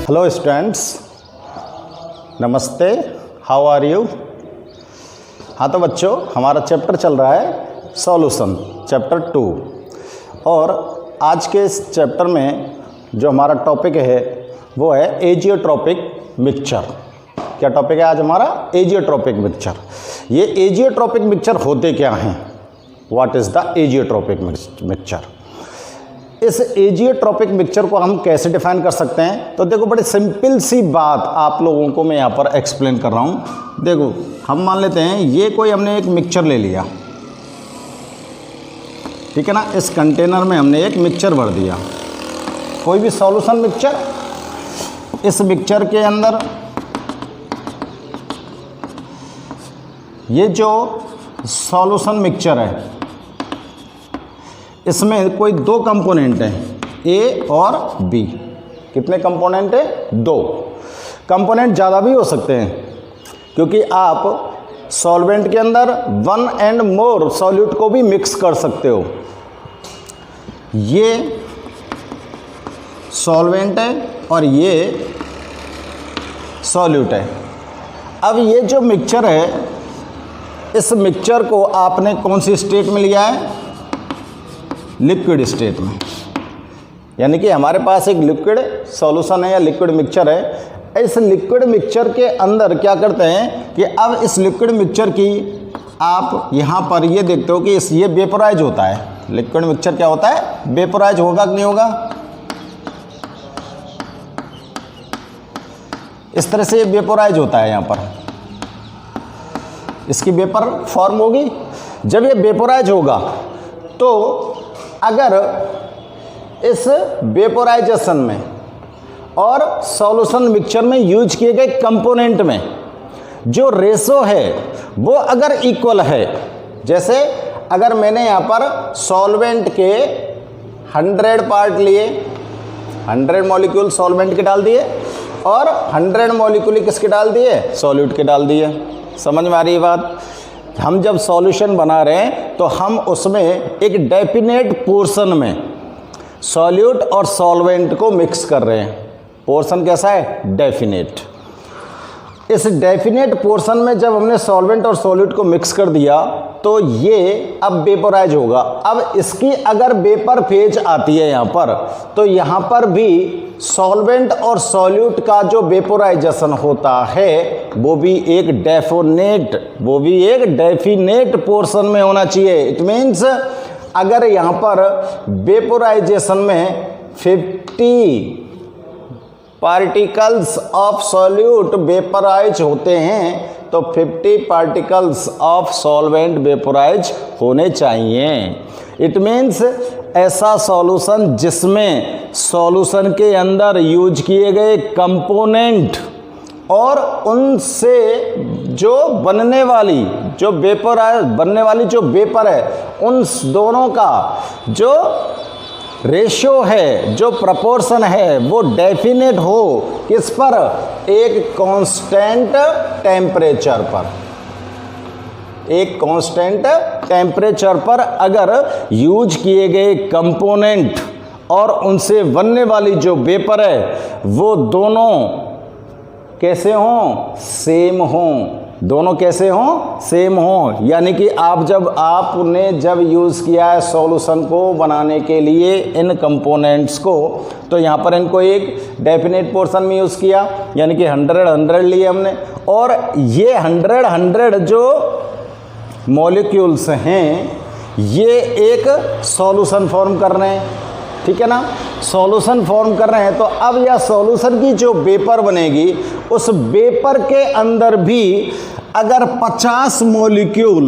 Hello students, नमस्ते। How are you? हाँ तो बच्चों, हमारा चैप्टर चल रहा है सॉल्यूशन, चैप्टर 2। और आज के इस चैप्टर में जो हमारा टॉपिक है वो है एजियोट्रॉपिक मिक्सचर। क्या टॉपिक है आज हमारा? Azeotropic mixture. ये एजियोट्रॉपिक मिक्सचर होते क्या हैं? What is the azeotropic mixture? इस एजियोट्रॉपिक मिक्सचर को हम कैसे डिफाइन कर सकते हैं? तो देखो, बड़ी सिंपल सी बात आप लोगों को मैं यहाँ पर एक्सप्लेन कर रहा हूँ। देखो, हम मान लेते हैं ये कोई हमने एक मिक्सचर ले लिया, ठीक है ना। इस कंटेनर में हमने एक मिक्सचर भर दिया, कोई भी सॉल्यूशन मिक्सचर। इस मिक्सचर के अंदर ये जो सॉल्यूशन मिक्सचर है, इसमें कोई दो कंपोनेंट हैं, ए और बी। कितने कंपोनेंट हैं? दो। कंपोनेंट ज़्यादा भी हो सकते हैं, क्योंकि आप सॉल्वेंट के अंदर 1 एंड मोर सॉल्यूट को भी मिक्स कर सकते हो। ये सॉल्वेंट है और ये सॉल्यूट है। अब ये जो मिक्सचर है, इस मिक्सचर को आपने कौन सी स्टेट में लिया है? लिक्विड स्टेट में। यानी कि हमारे पास एक लिक्विड सॉल्यूशन है या लिक्विड मिक्सचर है। इस लिक्विड मिक्सचर के अंदर क्या करते हैं कि अब इस लिक्विड मिक्सचर की आप यहाँ पर ये देखते हो कि ये वेपोराइज होता है। लिक्विड मिक्सचर क्या होता है? वेपोराइज होगा कि नहीं होगा? इस तरह से ये वेपोराइज होता है। यहाँ पर इसकी वेपर फॉर्म होगी। जब ये वेपोराइज होगा तो अगर इस वेपोराइजेशन में और सॉल्यूशन मिक्सचर में यूज किए गए कंपोनेंट में जो रेशो है वो अगर इक्वल है, जैसे अगर मैंने यहाँ पर सॉल्वेंट के 100 पार्ट लिए, 100 मॉलिक्यूल सॉल्वेंट के डाल दिए और 100 मॉलिक्यूल किसके डाल दिए? सॉल्यूट के डाल दिए। समझ में आ रही है बात? हम जब सॉल्यूशन बना रहे हैं तो हम उसमें एक डेफिनेट पोर्शन में सॉल्यूट और सॉल्वेंट को मिक्स कर रहे हैं। पोर्शन कैसा है? डेफिनेट। इस डेफिनेट पोर्शन में जब हमने सॉल्वेंट और सॉल्यूट को मिक्स कर दिया तो ये अब वेपोराइज होगा। अब इसकी अगर वेपर फेज आती है यहाँ पर, तो यहाँ पर भी सॉल्वेंट और सॉल्यूट का जो वेपोराइजेशन होता है वो भी एक डेफिनेट पोर्शन में होना चाहिए। इट मीन्स अगर यहाँ पर वेपोराइजेशन में 50 पार्टिकल्स ऑफ सॉल्यूट वेपोराइज होते हैं तो 50 पार्टिकल्स ऑफ सॉल्वेंट वेपोराइज होने चाहिए। इट मीन्स ऐसा सॉल्यूशन जिसमें सॉल्यूशन के अंदर यूज किए गए कंपोनेंट और उनसे जो बनने वाली जो वेपर है, उन दोनों का जो रेशियो है, जो प्रपोर्शन है, वो डेफिनेट हो। किस पर? एक कांस्टेंट टेम्परेचर पर। एक कांस्टेंट टेम्परेचर पर अगर यूज किए गए कंपोनेंट और उनसे बनने वाली जो वेपर है वो दोनों कैसे हों? सेम हों। दोनों कैसे हों? सेम हों। यानी कि आपने जब यूज़ किया है सॉल्यूशन को बनाने के लिए इन कंपोनेंट्स को, तो यहाँ पर इनको एक डेफिनेट पोर्शन में यूज़ किया, यानी कि 100 लिए हमने। और ये 100 जो मॉलिक्यूल्स हैं ये एक सॉल्यूशन फॉर्म कर रहे हैं, ठीक है ना। सॉल्यूशन फॉर्म कर रहे हैं तो अब यह सॉल्यूशन की जो वेपर बनेगी, उस वेपर के अंदर भी अगर 50 मॉलिक्यूल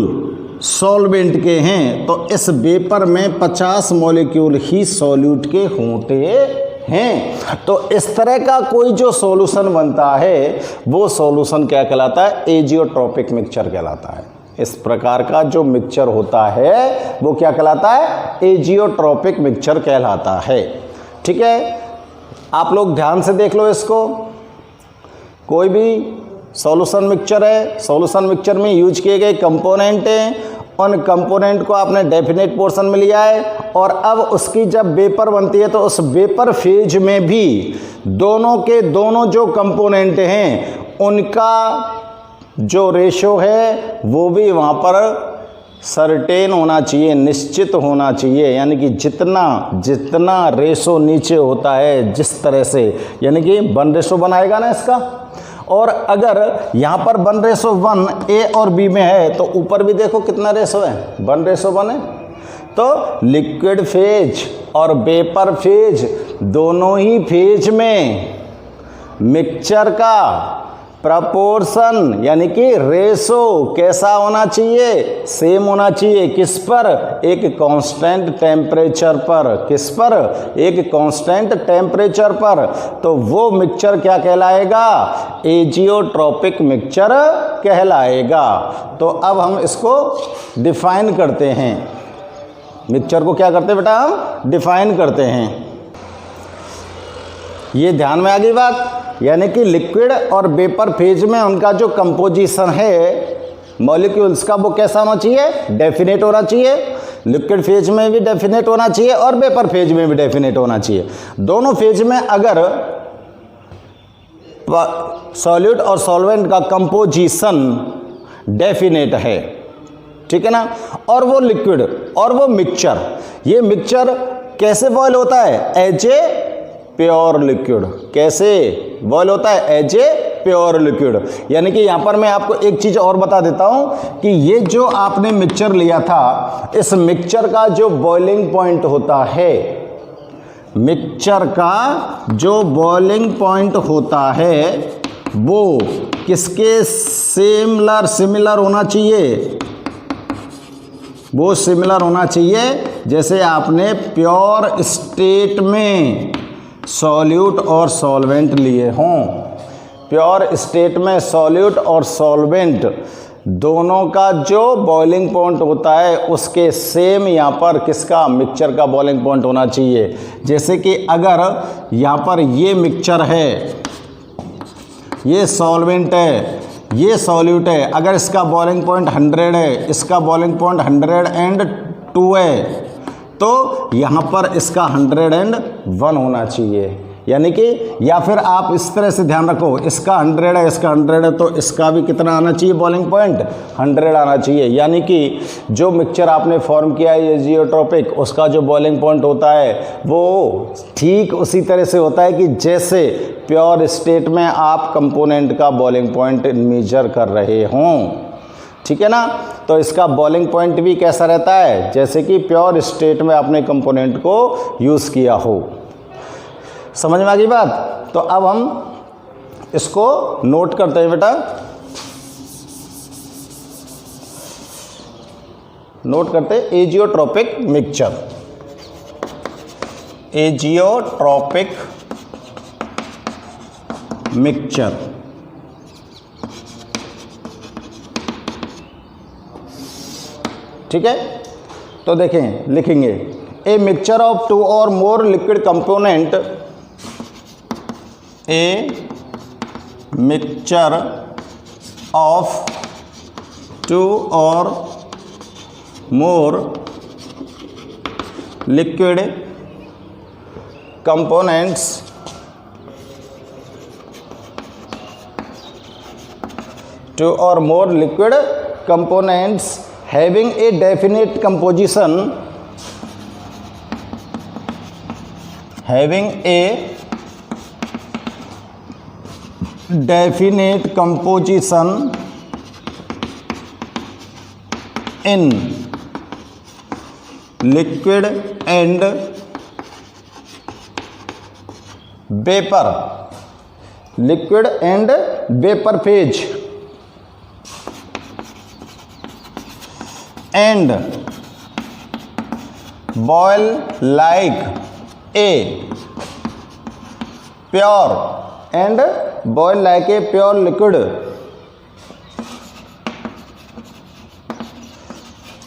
सॉल्वेंट के हैं तो इस वेपर में 50 मॉलिक्यूल ही सॉल्यूट के होते हैं। तो इस तरह का कोई जो सॉल्यूशन बनता है वो सॉल्यूशन क्या कहलाता है? एजियोट्रॉपिक मिक्सचर कहलाता है। इस प्रकार का जो मिक्सचर होता है वो क्या कहलाता है? एजियोट्रॉपिक मिक्सचर कहलाता है। ठीक है, आप लोग ध्यान से देख लो इसको। कोई भी सॉल्यूशन मिक्सचर है, सॉल्यूशन मिक्सचर में यूज किए गए कंपोनेंट हैं उन कंपोनेंट को आपने डेफिनेट पोर्शन में लिया है, और अब उसकी जब वेपर बनती है तो उस वेपर फेज में भी दोनों के दोनों जो कंपोनेंट हैं उनका जो रेशो है वो भी वहाँ पर सर्टेन होना चाहिए, निश्चित होना चाहिए। यानी कि जितना रेशो नीचे होता है जिस तरह से, यानी कि 1:1 आएगा ना इसका। और अगर यहाँ पर 1:1 ए और बी में है तो ऊपर भी देखो कितना रेशो है, 1:1 है। तो लिक्विड फेज और वेपर फेज दोनों ही फेज में मिक्सचर का प्रपोर्शन यानी कि रेशो कैसा होना चाहिए, सेम होना चाहिए। किस पर? एक कांस्टेंट टेम्परेचर पर। किस पर? एक कांस्टेंट टेम्परेचर पर। तो वो मिक्सचर क्या कहलाएगा? एजियोट्रॉपिक मिक्सचर कहलाएगा। तो अब हम इसको डिफाइन करते हैं। मिक्सचर को क्या करते हैं बेटा? हम डिफाइन करते हैं। ये ध्यान में आ गई बात। यानी कि लिक्विड और वेपर फेज में उनका जो कंपोजिशन है मॉलिक्यूल्स का वो कैसा होना चाहिए? डेफिनेट होना चाहिए। लिक्विड फेज में भी डेफिनेट होना चाहिए और वेपर फेज में भी डेफिनेट होना चाहिए। दोनों फेज में अगर सॉल्यूट और सॉल्वेंट का कंपोजिशन डेफिनेट है, ठीक है ना, और वो लिक्विड और वो मिक्सचर, ये मिक्सचर कैसे बॉयल होता है? As a pure liquid. कैसे बॉयल होता है? As a pure liquid. यानी कि यहाँ पर मैं आपको एक चीज़ और बता देता हूँ कि ये जो आपने मिक्सचर लिया था, इस मिक्सचर का जो बॉइलिंग पॉइंट होता है, मिक्सचर का जो बॉइलिंग पॉइंट होता है वो किसके सिमिलर होना चाहिए? वो सिमिलर होना चाहिए जैसे आपने प्योर स्टेट में सॉल्यूट और सॉल्वेंट लिए हों। प्योर स्टेट में सॉल्यूट और सॉल्वेंट दोनों का जो बॉइलिंग पॉइंट होता है उसके सेम यहाँ पर किसका? मिक्सचर का बॉइलिंग पॉइंट होना चाहिए। जैसे कि अगर यहाँ पर ये मिक्सचर है, ये सॉल्वेंट है, ये सॉल्यूट है, अगर इसका बॉइलिंग पॉइंट 100 है, इसका बॉइलिंग पॉइंट 102 है, तो यहाँ पर इसका 101 होना चाहिए। यानी कि या फिर आप इस तरह से ध्यान रखो, इसका 100 है, इसका 100 है, तो इसका भी कितना आना चाहिए बॉइलिंग पॉइंट? 100 आना चाहिए। यानी कि जो मिक्सचर आपने फॉर्म किया है एजियोट्रॉपिक, उसका जो बॉइलिंग पॉइंट होता है वो ठीक उसी तरह से होता है कि जैसे प्योर स्टेट में आप कंपोनेंट का बॉइलिंग पॉइंट मेजर कर रहे हों, ठीक है ना। तो इसका बॉइलिंग पॉइंट भी कैसा रहता है? जैसे कि प्योर स्टेट में आपने कंपोनेंट को यूज़ किया हो। समझ में आ गई बात? तो अब हम इसको नोट करते हैं बेटा। नोट करते हैं एजियोट्रॉपिक मिक्सचर। एजियोट्रॉपिक मिक्सचर, ठीक है। तो देखें, लिखेंगे ए mixture of 2 or more liquid component, a mixture of 2 or more liquid components two or more liquid components having a definite composition, having a definite composition in liquid and vapor, liquid and vapor phase, and boil like a pure and boil like a pure liquid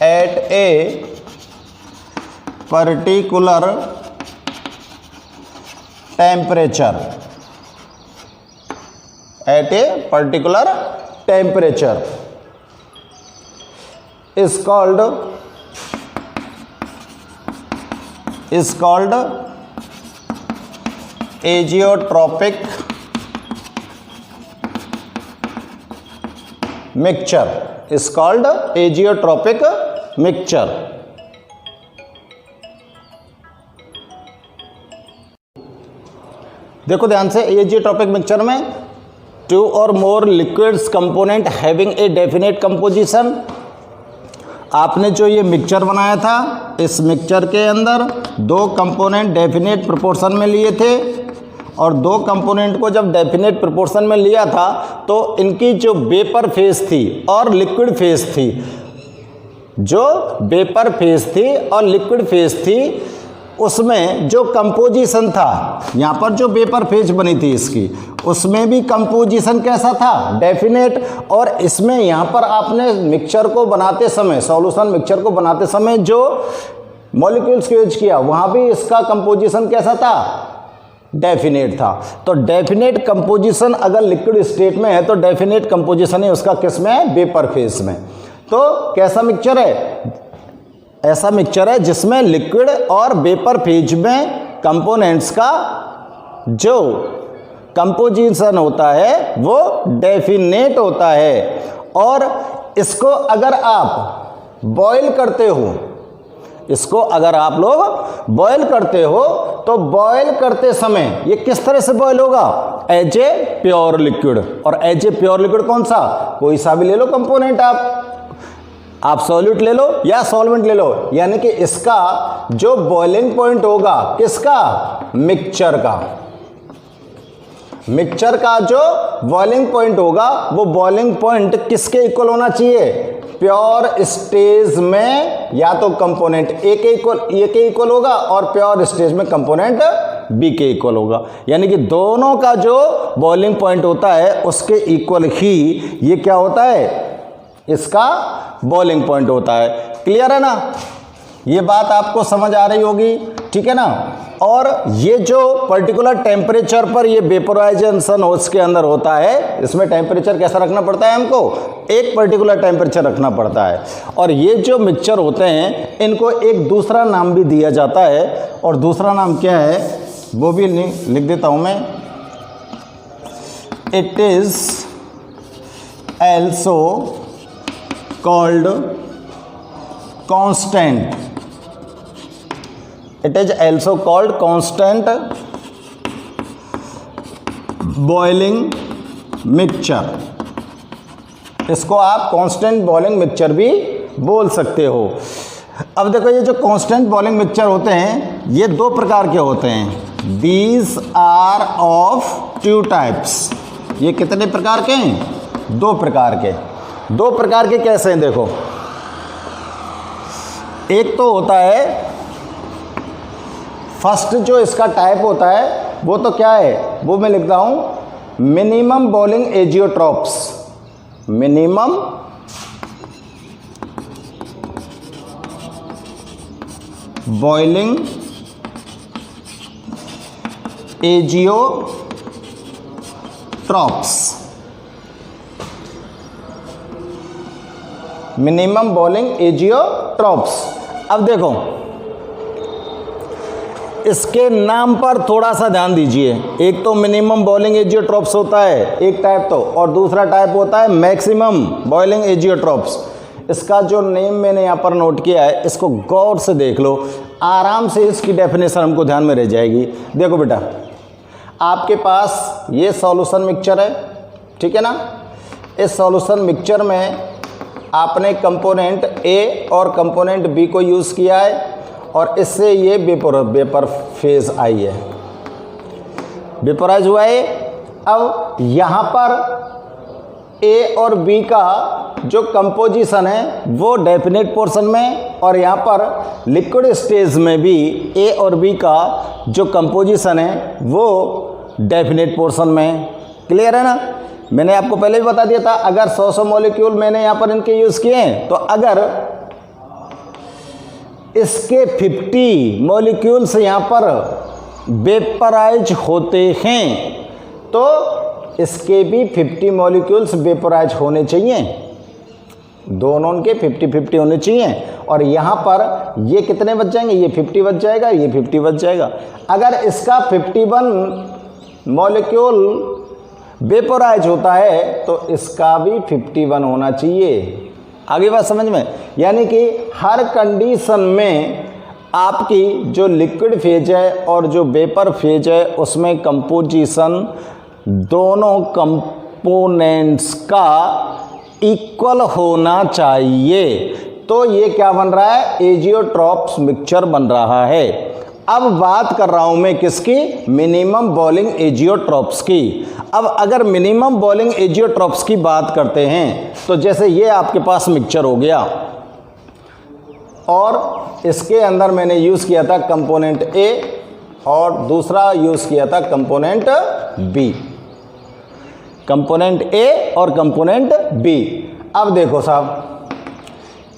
at a particular temperature, at a particular temperature. is called azeotropic mixture, is called azeotropic mixture. देखो ध्यान से, azeotropic mixture में 2 or more liquids component having a definite composition। आपने जो ये mixture बनाया था, इस मिक्सचर के अंदर 2 कंपोनेंट डेफिनेट प्रोपोर्शन में लिए थे, और 2 कंपोनेंट को जब डेफिनेट प्रोपोर्शन में लिया था तो इनकी जो वेपर फेज थी और लिक्विड फेज थी, जो वेपर फेज थी और लिक्विड फेज थी, उसमें जो कंपोजिशन था, यहाँ पर जो वेपर फेज बनी थी इसकी, उसमें भी कंपोजिशन कैसा था, डेफिनेट। और इसमें यहाँ पर आपने मिक्सचर को बनाते समय, सॉल्यूशन मिक्सचर को बनाते समय जो मॉलिक्यूल्स को यूज किया, वहाँ भी इसका कंपोजिशन कैसा था, डेफिनेट था। तो डेफिनेट कंपोजिशन अगर लिक्विड स्टेट में है तो डेफिनेट कंपोजिशन है उसका किस में है, वेपर फेज में। तो कैसा मिक्सचर है, ऐसा मिक्सचर है जिसमें लिक्विड और वेपर फेज में कंपोनेंट्स का जो कंपोजिशन होता है वो डेफिनेट होता है। और इसको अगर आप बॉयल करते हो, इसको अगर आप लोग बॉयल करते हो तो बॉयल करते समय ये किस तरह से बॉयल होगा, एज ए प्योर लिक्विड। और एज ए प्योर लिक्विड कौन सा, कोई सा भी ले लो कंपोनेंट, आप सॉल्यूट ले लो या सॉल्वेंट ले लो, यानी कि इसका जो बॉइलिंग पॉइंट होगा किसका, मिक्सचर का, मिक्सचर का जो बॉइलिंग पॉइंट होगा वो बॉइलिंग पॉइंट किसके इक्वल होना चाहिए, प्योर स्टेज में या तो कंपोनेंट ए के इक्वल होगा और प्योर स्टेज में कंपोनेंट बी के इक्वल होगा। यानी कि दोनों का जो बॉइलिंग पॉइंट होता है उसके इक्वल ही ये क्या होता है, इसका बॉइलिंग पॉइंट होता है। क्लियर है ना, ये बात आपको समझ आ रही होगी, ठीक है ना। और ये जो पर्टिकुलर टेम्परेचर पर ये वेपोराइजेशन उसके अंदर होता है, इसमें टेम्परेचर कैसा रखना पड़ता है, हमको एक पर्टिकुलर टेम्परेचर रखना पड़ता है। और ये जो मिक्सचर होते हैं इनको एक दूसरा नाम भी दिया जाता है, और दूसरा नाम क्या है वो भी लिख देता हूँ मैं। It is also called constant, it is also called constant boiling mixture। इसको आप कांस्टेंट बॉइलिंग मिक्सचर भी बोल सकते हो। अब देखो ये जो कांस्टेंट बॉइलिंग मिक्सचर होते हैं ये 2 प्रकार के होते हैं। These are of 2 types. ये कितने प्रकार के हैं, 2 प्रकार के। 2 प्रकार के कैसे हैं, देखो एक तो होता है फर्स्ट जो इसका टाइप होता है वो तो क्या है, वो मैं लिखता हूं minimum boiling azeotropes. Minimum boiling azeotropes, minimum boiling azeotropes. अब देखो इसके नाम पर थोड़ा सा ध्यान दीजिए। एक तो मिनिमम बॉइलिंग एजियोट्रॉप्स होता है एक टाइप तो, और दूसरा टाइप होता है मैक्सिमम बॉइलिंग एजियोट्रॉप्स। इसका जो नेम मैंने यहाँ पर नोट किया है इसको गौर से देख लो, आराम से इसकी डेफिनेशन हमको ध्यान में रह जाएगी। देखो बेटा, आपके पास ये सॉल्यूशन मिक्सचर है, ठीक है ना। इस सॉल्यूशन मिक्सचर में आपने कंपोनेंट ए और कंपोनेंट बी को यूज़ किया है और इससे ये वेपर फेज आई है, वेपराइज हुआ है। अब यहाँ पर ए और बी का जो कंपोजिशन है वो डेफिनेट पोर्शन में, और यहाँ पर लिक्विड स्टेज में भी ए और बी का जो कंपोजिशन है वो डेफिनेट पोर्शन में। क्लियर है ना। मैंने आपको पहले भी बता दिया था, अगर 100 मॉलिक्यूल मैंने यहाँ पर इनके यूज़ किए हैं तो अगर इसके 50 मॉलिक्यूल्स यहाँ पर वेपराइज होते हैं तो इसके भी 50 मॉलिक्यूल्स वेपराइज होने चाहिए। दोनों के 50-50 होने चाहिए। और यहाँ पर ये कितने बच जाएंगे, ये 50 बच जाएगा, ये 50 बच जाएगा। अगर इसका 51 मॉलिक्यूल वेपोराइज होता है तो इसका भी 51 होना चाहिए। आगे बात समझ में, यानी कि हर कंडीशन में आपकी जो लिक्विड फेज है और जो वेपर फेज है उसमें कंपोजिशन दोनों कंपोनेंट्स का इक्वल होना चाहिए। तो ये क्या बन रहा है, एजियोट्रॉप्स मिक्सचर बन रहा है। अब बात कर रहा हूं मैं किसकी, मिनिमम बॉइलिंग एजियोट्रॉप्स की। अब अगर मिनिमम बॉइलिंग एजियोट्रॉप्स की बात करते हैं तो जैसे ये आपके पास मिक्सचर हो गया और इसके अंदर मैंने यूज़ किया था कंपोनेंट ए और दूसरा यूज़ किया था कंपोनेंट बी, कंपोनेंट ए और कंपोनेंट बी। अब देखो साहब,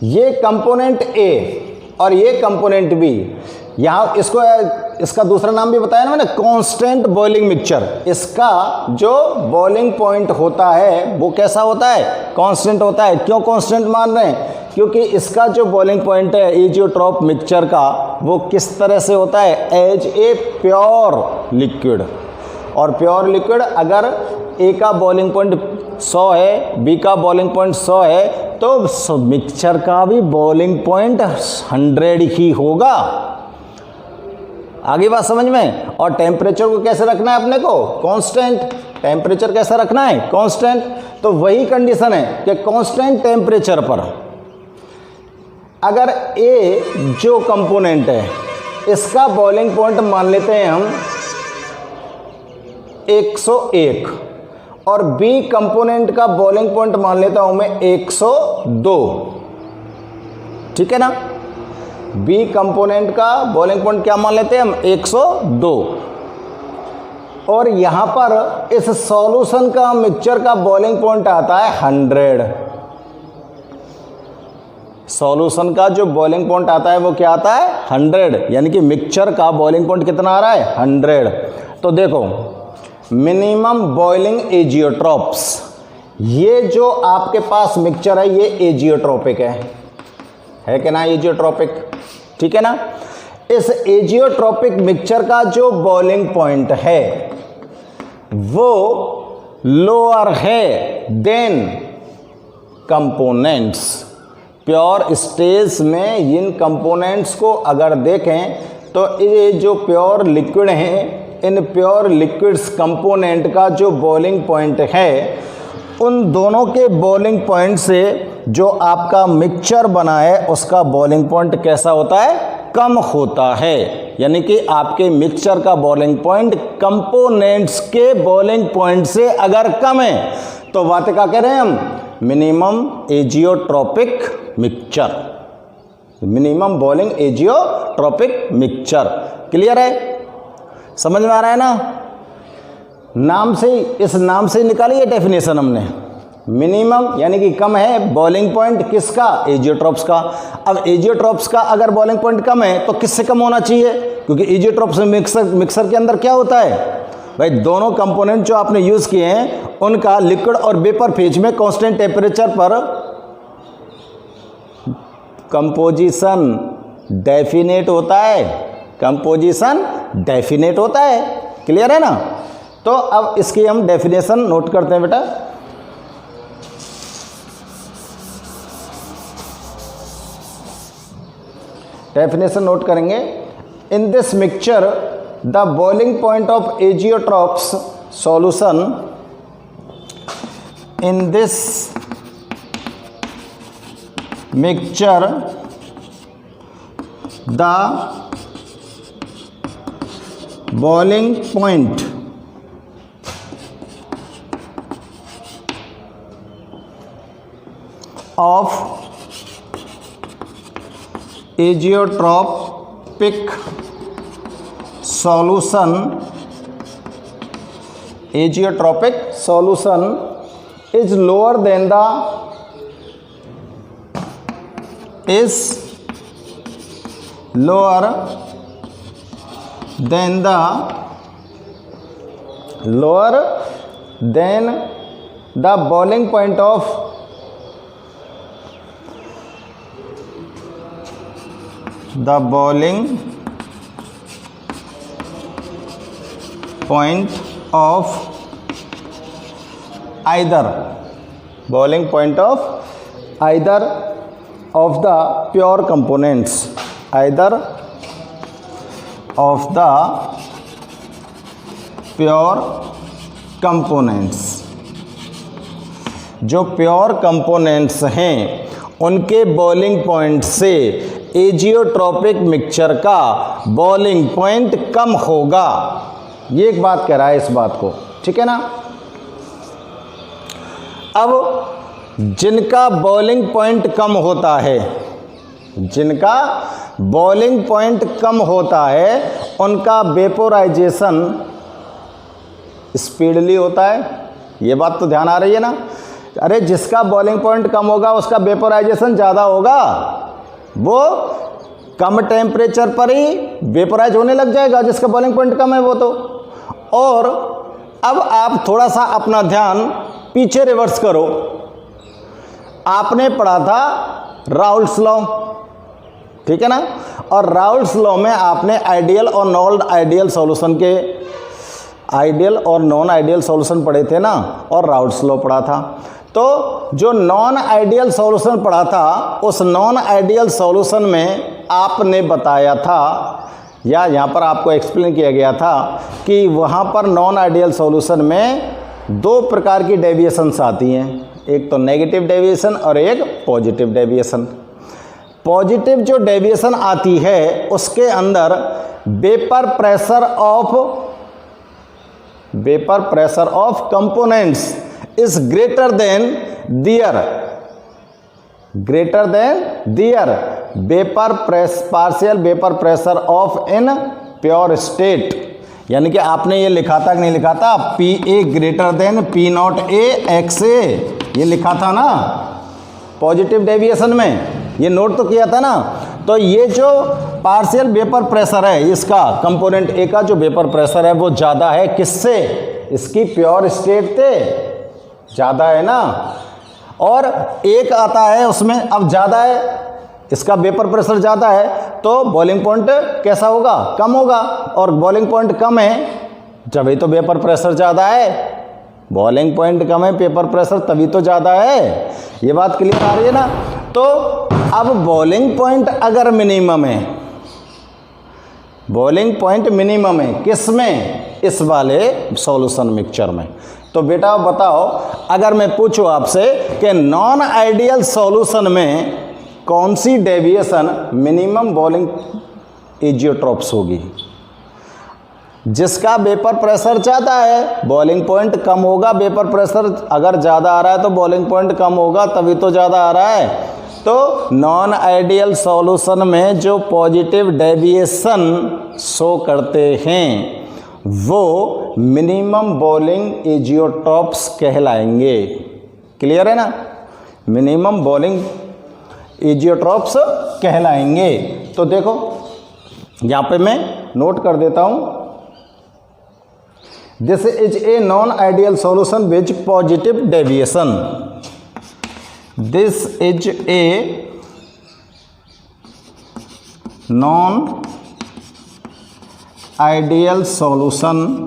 ये कंपोनेंट ए और ये कंपोनेंट बी, यहाँ इसका दूसरा नाम भी बताया ना मैंने, कांस्टेंट बॉइलिंग मिक्सचर। इसका जो बॉइलिंग पॉइंट होता है वो कैसा होता है, कांस्टेंट होता है। क्यों कांस्टेंट मान रहे हैं, क्योंकि इसका जो बॉइलिंग पॉइंट है एजियोट्रॉप मिक्सचर का वो किस तरह से होता है, एज ए प्योर लिक्विड। और प्योर लिक्विड अगर ए का बॉइलिंग पॉइंट 100 है, बी का बॉइलिंग पॉइंट 100 है, तो मिक्सचर का भी बॉइलिंग पॉइंट 100 ही होगा। आगे बात समझ में। और टेम्परेचर को कैसे रखना है अपने को, कांस्टेंट। टेम्परेचर कैसा रखना है, कांस्टेंट। तो वही कंडीशन है कि कांस्टेंट टेम्परेचर पर अगर ए जो कंपोनेंट है इसका बॉइलिंग पॉइंट मान लेते हैं हम 101 और बी कंपोनेंट का बॉइलिंग पॉइंट मान लेता हूं मैं 102, ठीक है ना। बी कंपोनेंट का बॉइलिंग पॉइंट क्या मान लेते हैं हम, 102। और यहां पर इस सॉल्यूशन का मिक्सचर का बॉइलिंग पॉइंट आता है 100। सॉल्यूशन का जो बॉइलिंग पॉइंट आता है वो क्या आता है, 100। यानी कि मिक्सचर का बॉइलिंग पॉइंट कितना आ रहा है, 100। तो देखो मिनिमम बॉइलिंग एजियोट्रॉप्स, ये जो आपके पास मिक्सचर है ये एजियोट्रॉपिक है कि ना, एजियोट्रॉपिक, ठीक है ना। इस एजियोट्रॉपिक मिक्सचर का जो बॉइलिंग पॉइंट है वो लोअर है देन कंपोनेंट्स। प्योर स्टेज में इन कंपोनेंट्स को अगर देखें तो ये जो प्योर लिक्विड हैं, इन प्योर लिक्विड्स कंपोनेंट का जो बॉइलिंग पॉइंट है उन दोनों के बॉइलिंग पॉइंट से जो आपका मिक्सचर बना है उसका बॉइलिंग पॉइंट कैसा होता है, कम होता है। यानी कि आपके मिक्सचर का बॉइलिंग पॉइंट कंपोनेंट्स के बॉइलिंग पॉइंट से अगर कम है तो बात क्या कह रहे हैं हम, minimum azeotropic mixture, minimum boiling azeotropic mixture. Clear है, समझ में आ रहा है ना। नाम से, इस नाम से निकाली है डेफिनेशन हमने। मिनिमम यानी कि कम है बॉइलिंग पॉइंट किसका, एजियोट्रॉप्स का। अब एजियोट्रॉप्स का अगर बॉइलिंग पॉइंट कम है तो किससे कम होना चाहिए, क्योंकि एजियोट्रॉप्स मिक्सर के अंदर क्या होता है भाई, दोनों कंपोनेंट जो आपने यूज किए हैं उनका लिक्विड और वेपर फेज में कांस्टेंट टेम्परेचर पर कंपोजिशन डेफिनेट होता है, कंपोजिशन डेफिनेट होता है। क्लियर है ना। तो अब इसकी हम डेफिनेशन नोट करते हैं बेटा। डेफिनेशन नोट करेंगे। In this mixture the boiling point of azeotropes solution, in this mixture the boiling point of azeotropic solution, azeotropic solution is lower than the, is lower than the boiling point of the boiling point of either boiling point of either of the pure components, either of the pure components, जो pure components हैं उनके boiling point से एजियोट्रोपिक mixture का boiling point कम होगा। ये एक बात कह रहा है इस बात को, ठीक है ना। अब जिनका बॉइलिंग पॉइंट कम होता है, जिनका बॉइलिंग पॉइंट कम होता है उनका वेपोराइजेशन स्पीडली होता है। ये बात तो ध्यान आ रही है ना। अरे जिसका बॉइलिंग पॉइंट कम होगा उसका वेपोराइजेशन ज़्यादा होगा, वो कम टेम्परेचर पर ही वेपोराइज होने लग जाएगा जिसका बॉइलिंग पॉइंट कम है वो तो। और अब आप थोड़ा सा अपना ध्यान पीछे रिवर्स करो। आपने पढ़ा था राउल्ट्स लॉ, ठीक है ना। और राउल्ट्स लॉ में आपने आइडियल और नॉन आइडियल सॉल्यूशन के आइडियल और नॉन आइडियल सॉल्यूशन पढ़े थे ना, और राउल्ट्स लॉ पढ़ा था। तो जो नॉन आइडियल सॉल्यूशन पढ़ा था उस नॉन आइडियल सॉल्यूशन में आपने बताया था, या यहाँ पर आपको एक्सप्लेन किया गया था कि वहाँ पर नॉन आइडियल सॉल्यूशन में दो प्रकार की डेविएशंस आती हैं, एक तो नेगेटिव डेविएशन और एक पॉजिटिव डेविएशन। पॉजिटिव जो डेविएशन आती है उसके अंदर vapour pressure of components is greater than their partial vapour pressure of in pure state. यानी कि आपने ये लिखा था कि नहीं लिखा था, P A greater than P naught A X A, ये लिखा था ना पॉजिटिव डेविएशन में, ये नोट तो किया था ना। तो ये जो पार्शियल वेपर प्रेशर है इसका, कंपोनेंट ए का जो वेपर प्रेशर है वो ज़्यादा है किससे, इसकी प्योर स्टेट से ज़्यादा है ना। और एक आता है उसमें अब ज़्यादा है, इसका वेपर प्रेशर ज़्यादा है तो बॉइलिंग पॉइंट कैसा होगा, कम होगा। और बॉइलिंग पॉइंट कम है जब ही तो वेपर प्रेशर ज़्यादा है, बॉइलिंग पॉइंट कम है वेपर प्रेशर तभी तो ज़्यादा है। ये बात क्लियर आ रही है ना। तो अब बॉइलिंग पॉइंट अगर मिनिमम है, बॉइलिंग पॉइंट मिनिमम है किस में, इस वाले सॉल्यूशन मिक्सचर में। तो बेटा बताओ, अगर मैं पूछूं आपसे कि नॉन आइडियल सॉल्यूशन में कौन सी डेविएशन मिनिमम बॉइलिंग एजियोट्रोप्स होगी, जिसका वेपर प्रेशर ज़्यादा है बॉइलिंग पॉइंट कम होगा। वेपर प्रेशर अगर ज़्यादा आ रहा है तो बॉइलिंग पॉइंट कम होगा, तभी तो ज़्यादा आ रहा है। तो नॉन आइडियल सॉल्यूशन में जो पॉजिटिव डेविएशन शो करते हैं वो मिनिमम बॉइलिंग एजियोट्रोप्स कहलाएंगे। क्लियर है ना, मिनिमम बॉइलिंग एजियोट्रोप्स कहलाएंगे। तो देखो यहाँ पे मैं नोट कर देता हूँ, this is a non ideal solution which positive deviation, this is a non ideal solution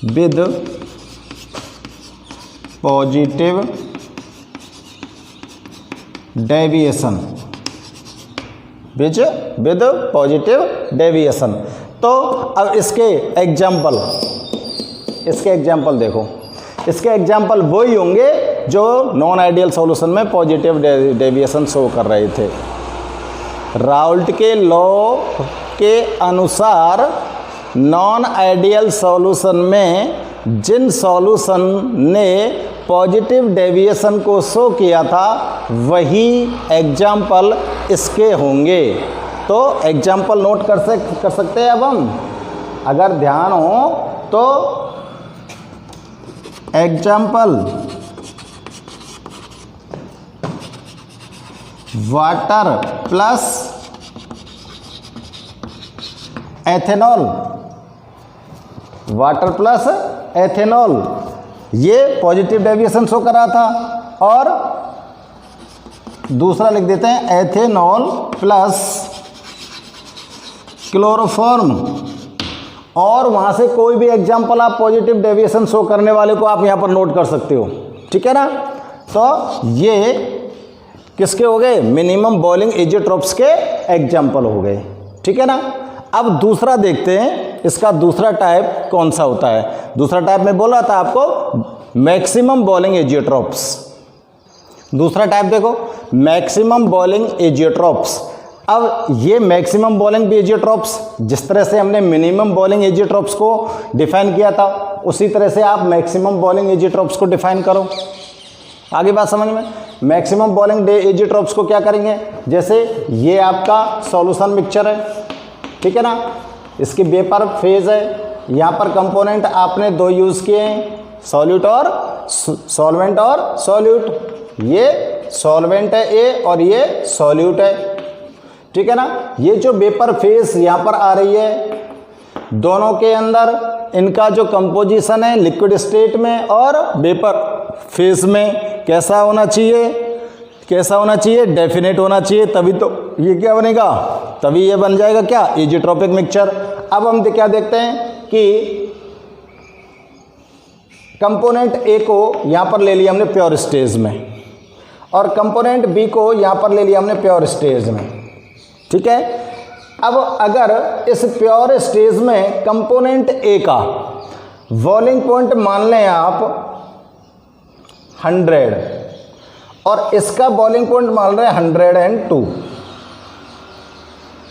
with positive deviation, with positive deviation. तो अब इसके एग्जाम्पल देखो, इसके एग्जाम्पल वही होंगे जो नॉन आइडियल सॉल्यूशन में पॉजिटिव डेविएशन शो कर रहे थे। राउल्ट के लॉ के अनुसार नॉन आइडियल सॉल्यूशन में जिन सॉल्यूशन ने पॉजिटिव डेविएशन को शो किया था वही एग्जाम्पल इसके होंगे। तो एग्जाम्पल नोट कर सकते हैं अब हम, अगर ध्यान हो तो। Example, water plus ethanol, water plus ethanol, ये पॉजिटिव डेविएशन शो कर रहा था। और दूसरा लिख देते हैं एथेनॉल प्लस क्लोरोफॉर्म, और वहाँ से कोई भी एग्जाम्पल आप पॉजिटिव डेविएशन शो करने वाले को आप यहाँ पर नोट कर सकते हो, ठीक है ना। तो ये किसके हो गए, मिनिमम बॉइलिंग एजियोट्रॉप्स के एग्जाम्पल हो गए, ठीक है ना। अब दूसरा देखते हैं इसका दूसरा टाइप कौन सा होता है। दूसरा टाइप में बोल रहा था आपको मैक्सिमम बॉइलिंग एजियोट्रॉप्स। दूसरा टाइप देखो मैक्सिमम बॉइलिंग एजियोट्रॉप्स। अब ये मैक्सिमम बॉइलिंग एजियोट्रॉप्स जिस तरह से हमने मिनिमम बॉइलिंग एजियोट्रॉप्स को डिफाइन किया था उसी तरह से आप मैक्सिमम बॉइलिंग एजियोट्रॉप्स को डिफाइन करो। आगे बात समझ में। मैक्सिमम बॉइलिंग एजियोट्रॉप्स को क्या करेंगे, जैसे ये आपका सॉल्यूशन मिक्सचर है, ठीक है ना, इसकी वेपर फेज है, यहाँ पर कंपोनेंट आपने दो यूज़ किए हैं, सॉल्यूट और सॉल्वेंट और सॉल्यूट। ये सॉल्वेंट है ए और ये सॉल्यूट है, ठीक है ना। ये जो वेपर फेज यहाँ पर आ रही है, दोनों के अंदर इनका जो कंपोजिशन है लिक्विड स्टेट में और वेपर फेज में कैसा होना चाहिए, कैसा होना चाहिए, डेफिनेट होना चाहिए, तभी तो ये क्या बनेगा, तभी ये बन जाएगा क्या, एजियोट्रॉपिक मिक्सचर। अब हम क्या देखते हैं कि कंपोनेंट ए को यहाँ पर ले लिया हमने प्योर स्टेज में और कंपोनेंट बी को यहाँ पर ले लिया हमने प्योर स्टेज में, ठीक है। अब अगर इस प्योर स्टेज में कंपोनेंट ए का बॉइलिंग पॉइंट मान लें आप 100 और इसका बॉइलिंग पॉइंट मान रहे हैं 102,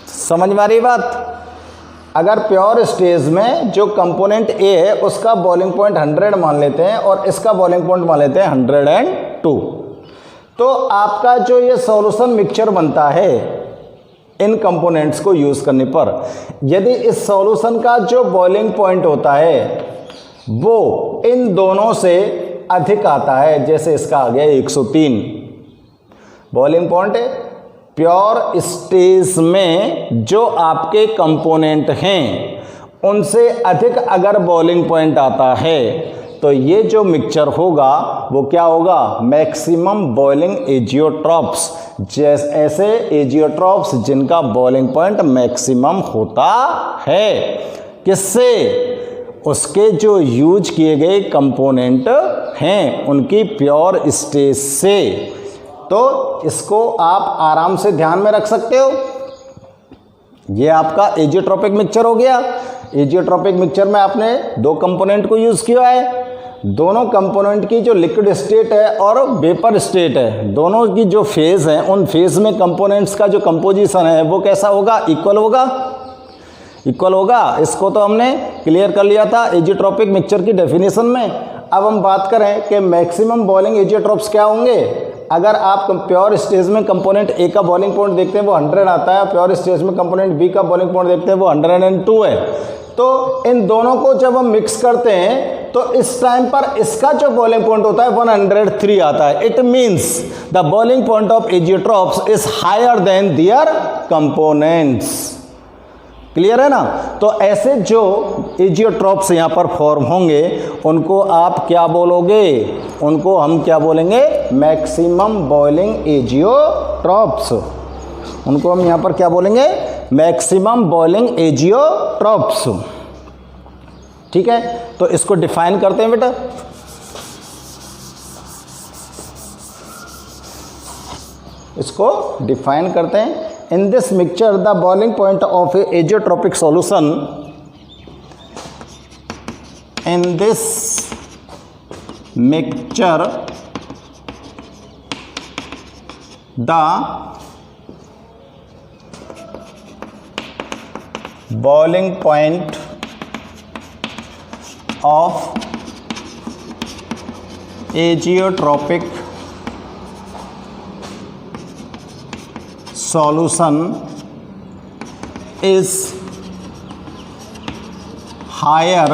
समझ में आ रही बात। अगर प्योर स्टेज में जो कंपोनेंट ए है उसका बॉइलिंग पॉइंट 100 मान लेते हैं और इसका बॉइलिंग पॉइंट मान लेते हैं 102, तो आपका जो ये सॉल्यूशन मिक्सचर बनता है इन कंपोनेंट्स को यूज़ करने पर, यदि इस सॉल्यूशन का जो बॉइलिंग पॉइंट होता है वो इन दोनों से अधिक आता है, जैसे इसका आ गया 103 बॉइलिंग पॉइंट है, प्योर स्टेज में जो आपके कंपोनेंट हैं उनसे अधिक अगर बॉइलिंग पॉइंट आता है तो ये जो मिक्सचर होगा वो क्या होगा, मैक्सिमम बॉइलिंग एजियोट्रॉप्स। जैसे ऐसे एजियोट्रॉप्स जिनका बॉइलिंग पॉइंट मैक्सिमम होता है, किससे, उसके जो यूज किए गए कंपोनेंट हैं उनकी प्योर स्टेज से। तो इसको आप आराम से ध्यान में रख सकते हो। ये आपका एजियोट्रॉपिक मिक्सचर हो गया। एजियोट्रॉपिक मिक्सचर में आपने दो कंपोनेंट को यूज़ किया है, दोनों कंपोनेंट की जो लिक्विड स्टेट है और वेपर स्टेट है, दोनों की जो फेज है उन फेज में कंपोनेंट्स का जो कंपोजिशन है वो कैसा होगा, इक्वल होगा, इक्वल होगा। इसको तो हमने क्लियर कर लिया था एजियोट्रॉपिक मिक्सचर की डेफिनेशन में। अब हम बात करें कि मैक्सिमम बॉइलिंग एजियोट्रॉप्स क्या होंगे। अगर आप प्योर स्टेज में कंपोनेंट ए का बॉइलिंग पॉइंट देखते हैं वो 100 आता है, प्योर स्टेज में कंपोनेंट बी का बॉइलिंग पॉइंट देखते हैं वो 102 है, तो इन दोनों को जब हम मिक्स करते हैं तो इस टाइम पर इसका जो बॉइलिंग पॉइंट होता है 103 आता है। It means the boiling point of azeotropes is higher than their components. Clear है ना। तो ऐसे जो एजियोट्रॉप्स यहाँ पर फॉर्म होंगे उनको आप क्या बोलोगे, उनको हम क्या बोलेंगे, मैक्सिमम बॉइलिंग एजियोट्रॉप्स। उनको हम यहाँ पर क्या बोलेंगे, मैक्सिमम बॉइलिंग एजियोट्रॉप्स, ठीक है। तो इसको डिफाइन करते हैं बेटा। इसको डिफाइन करते हैं। In this mixture the boiling point of A azeotropic solution, in this mixture the boiling point of azeotropic solution is higher,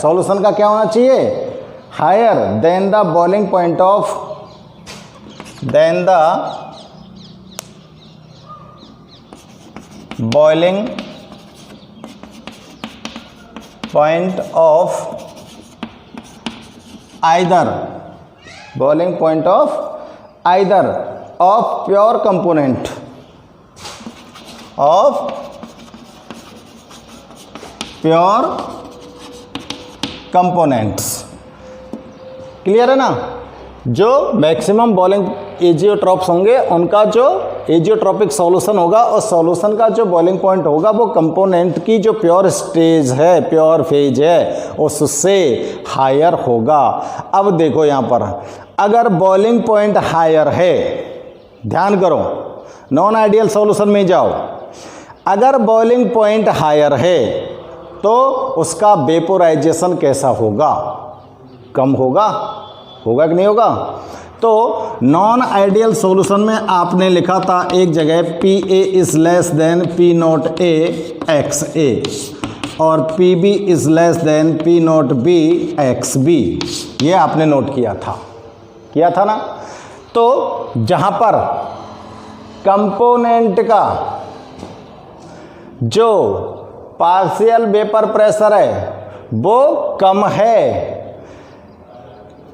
solution का क्या होना चाहिए, higher than the boiling point of, than the boiling point of either boiling point of either of pure component of pure components। Clear है ना? जो maximum boiling azeotropes होंगे उनका जो एजियोट्रॉपिक सॉल्यूशन होगा और सॉल्यूशन का जो बॉइलिंग पॉइंट होगा वो कंपोनेंट की जो प्योर स्टेज है, प्योर फेज है, उससे हायर होगा। अब देखो यहाँ पर अगर बॉइलिंग पॉइंट हायर है, ध्यान करो, नॉन आइडियल सॉल्यूशन में जाओ, अगर बॉइलिंग पॉइंट हायर है तो उसका वेपोराइजेशन कैसा होगा? कम होगा, होगा कि नहीं होगा? तो नॉन आइडियल सॉल्यूशन में आपने लिखा था एक जगह P A is less than P naught A X A और P B is less than P naught B X B, ये आपने नोट किया था ना? तो जहाँ पर कंपोनेंट का जो पार्शियल वेपर प्रेशर है वो कम है,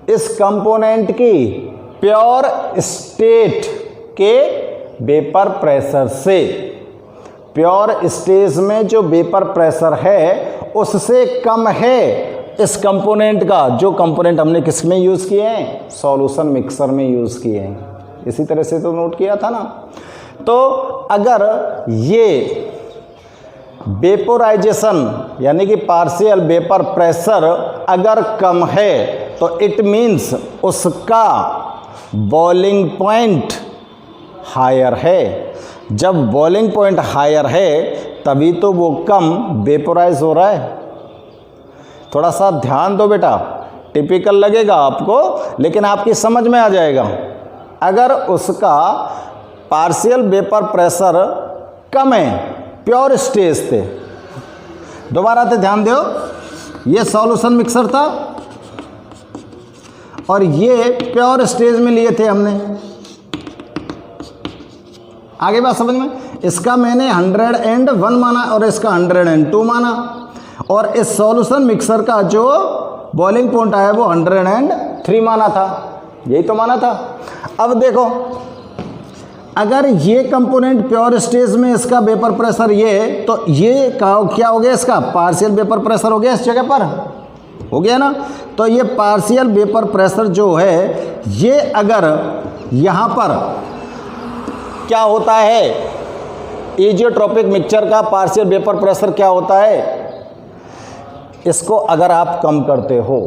इस कंपोनेंट की प्योर स्टेट के वेपर प्रेशर से, प्योर स्टेज में जो वेपर प्रेशर है उससे कम है इस कंपोनेंट का, जो कंपोनेंट हमने किस में यूज़ किए हैं? सॉल्यूशन मिक्सर में यूज़ किए हैं। इसी तरह से तो नोट किया था ना? तो अगर ये वेपोराइजेशन यानी कि पार्शियल वेपर प्रेशर अगर कम है तो इट मीन्स उसका बॉइलिंग पॉइंट हायर है। जब बॉइलिंग पॉइंट हायर है तभी तो वो कम वेपोराइज हो रहा है। थोड़ा सा ध्यान दो बेटा, टिपिकल लगेगा आपको लेकिन आपकी समझ में आ जाएगा। अगर उसका पार्शियल वेपर प्रेशर कम है, प्योर स्टेज थे, दोबारा से ध्यान दो, ये सॉल्यूशन मिक्सर था और ये प्योर स्टेज में लिए थे हमने। आगे बात समझ में? इसका मैंने 101 माना और इसका 102 माना और इस सॉल्यूशन मिक्सर का जो बॉइलिंग पॉइंट आया वो 103 माना था, यही तो माना था। अब देखो अगर ये कंपोनेंट प्योर स्टेज में इसका वेपर प्रेशर ये, तो ये क्या हो गया? इसका पार्शियल वेपर प्रेशर हो गया, इस जगह पर हो गया ना? तो ये पार्शियल वेपर प्रेशर जो है ये अगर यहाँ पर क्या होता है, एजियोट्रॉपिक मिक्सचर का पार्शियल वेपर प्रेशर क्या होता है, इसको अगर आप कम करते हो,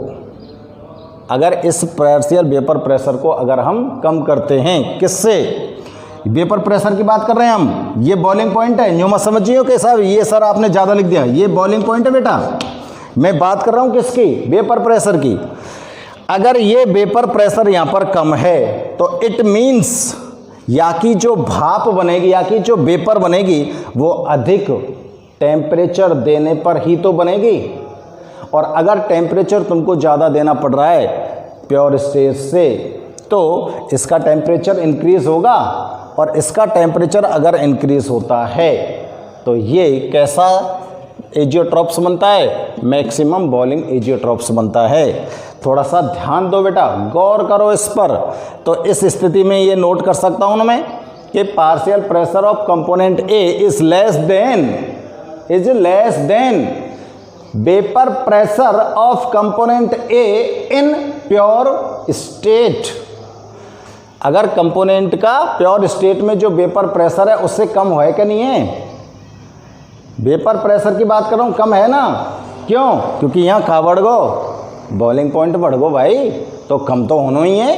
अगर इस पार्शियल वेपर प्रेशर को अगर हम कम करते हैं, किससे? वेपर प्रेशर की बात कर रहे हैं हम, ये बॉइलिंग पॉइंट है, न्यू मत समझिए कि साहब ये सर आपने ज़्यादा लिख दिया, ये बॉइलिंग पॉइंट है बेटा। मैं बात कर रहा हूँ किसकी? वेपर प्रेशर की। अगर ये वेपर प्रेशर यहाँ पर कम है तो इट मीन्स या कि जो भाप बनेगी या कि जो वेपर बनेगी वो अधिक टेम्परेचर देने पर ही तो बनेगी। और अगर टेम्परेचर तुमको ज़्यादा देना पड़ रहा है प्योर स्टेज से तो इसका टेम्परेचर इंक्रीज़ होगा और इसका टेम्परेचर अगर इंक्रीज़ होता है तो ये कैसा एजियोट्रॉप्स बनता है? मैक्सिमम बॉइलिंग एजियोट्रॉप्स बनता है। थोड़ा सा ध्यान दो बेटा, गौर करो इस पर। तो इस स्थिति में ये नोट कर सकता हूँ ना मैं कि partial pressure of component A is less than vapour pressure of component A in pure state. अगर कंपोनेंट का प्योर स्टेट में जो वेपर प्रेशर है उससे कम है कि नहीं है? वेपर प्रेशर की बात कर रहा हूँ, कम है ना? क्यों? क्योंकि यहाँ कहाँ बढ़ गो, बॉइलिंग पॉइंट बढ़ गो भाई, तो कम तो होना ही है।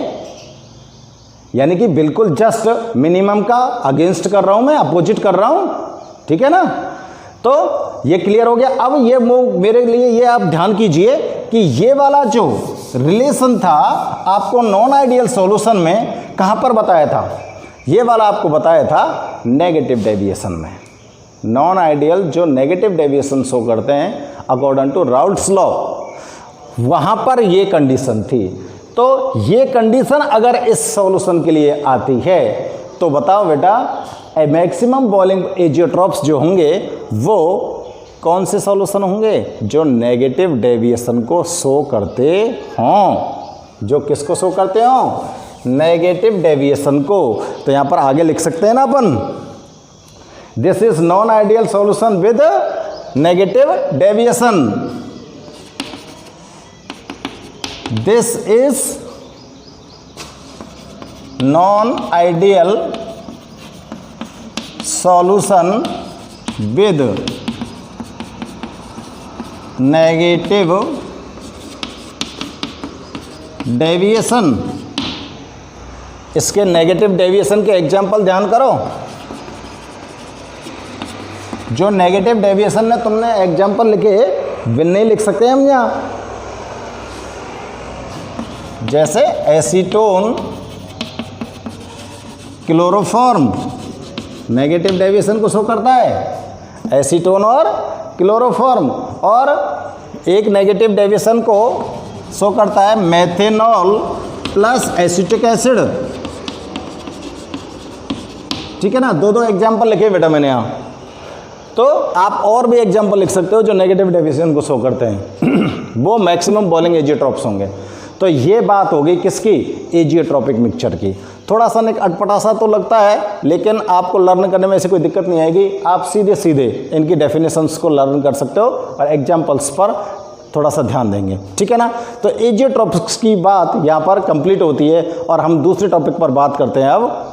यानी कि बिल्कुल जस्ट मिनिमम का अगेंस्ट कर रहा हूँ मैं, अपोजिट कर रहा हूँ, ठीक है ना? तो ये क्लियर हो गया। अब ये मेरे लिए ये आप ध्यान कीजिए कि ये वाला जो रिलेशन था आपको नॉन आइडियल सॉल्यूशन में कहाँ पर बताया था? ये वाला आपको बताया था नेगेटिव डेविएशन में। नॉन आइडियल जो नेगेटिव डेविएशन शो करते हैं अकॉर्डिंग टू राउल्ट्स लॉ, वहाँ पर ये कंडीशन थी। तो ये कंडीशन अगर इस सॉल्यूशन के लिए आती है तो बताओ बेटा मैक्सिमम बॉइलिंग एजियोट्रॉप्स जो होंगे वो कौन से सॉल्यूशन होंगे? जो नेगेटिव डेविएशन को शो करते हों। जो किसको शो करते हो, नेगेटिव डेविएशन को। तो यहां पर आगे लिख सकते हैं ना अपन, this is non ideal solution with negative deviation, this is non ideal solution with negative deviation. इसके नेगेटिव डेविएशन के एग्जाम्पल ध्यान करो, जो नेगेटिव डेविएशन ने तुमने एग्जाम्पल लिखे वे नहीं लिख सकते हम यहाँ, जैसे एसीटोन क्लोरोफॉर्म नेगेटिव डेविएशन को शो करता है, एसीटोन और क्लोरोफॉर्म। और एक नेगेटिव डेविएशन को शो करता है मेथेनॉल प्लस एसिटिक एसिड, ठीक है ना। दो दो एग्जाम्पल लिखे बेटा मैंने यहाँ, तो आप और भी एग्जाम्पल लिख सकते हो जो नेगेटिव डेविएशन को शो करते हैं वो मैक्सिमम बॉलिंग एजियोट्रॉप्स होंगे। तो ये बात होगी किसकी, एजियोट्रॉपिक मिक्सचर की। थोड़ा सा अटपटा सा तो लगता है, लेकिन आपको लर्न करने में ऐसी कोई दिक्कत नहीं आएगी, आप सीधे सीधे इनकी डेफिनेशंस को लर्न कर सकते हो और एग्जाम्पल्स पर थोड़ा सा ध्यान देंगे, ठीक है ना। तो एजियोट्रॉपिक्स की बात यहाँ पर कंप्लीट होती है और हम दूसरे टॉपिक पर बात करते हैं। अब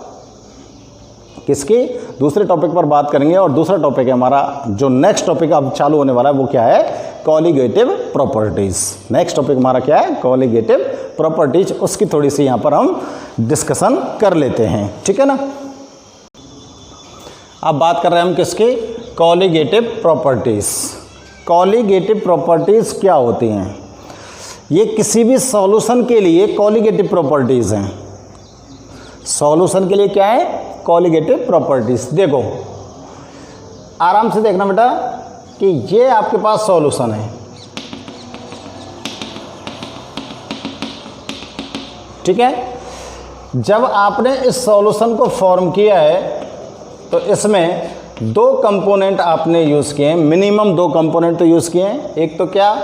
किसकी, दूसरे टॉपिक पर बात करेंगे और दूसरा टॉपिक है हमारा, जो नेक्स्ट टॉपिक अब चालू होने वाला है वो क्या है, कॉलिगेटिव प्रॉपर्टीज। नेक्स्ट टॉपिक हमारा क्या है, कॉलिगेटिव प्रॉपर्टीज। उसकी थोड़ी सी यहाँ पर हम डिस्कशन कर लेते हैं, ठीक है ना। अब बात कर रहे हैं हम किसकी, कॉलिगेटिव प्रॉपर्टीज। कॉलिगेटिव प्रॉपर्टीज क्या होती हैं, ये किसी भी सॉल्यूशन के लिए कॉलिगेटिव प्रॉपर्टीज हैं। सॉल्यूशन के लिए क्या है, कॉलिगेटिव प्रॉपर्टीज। देखो आराम से देखना बेटा कि ये आपके पास सॉल्यूशन है, ठीक है। जब आपने इस सॉल्यूशन को फॉर्म किया है तो इसमें दो कंपोनेंट आपने यूज़ किए हैं, मिनिमम दो कंपोनेंट तो यूज़ किए हैं। एक तो क्या,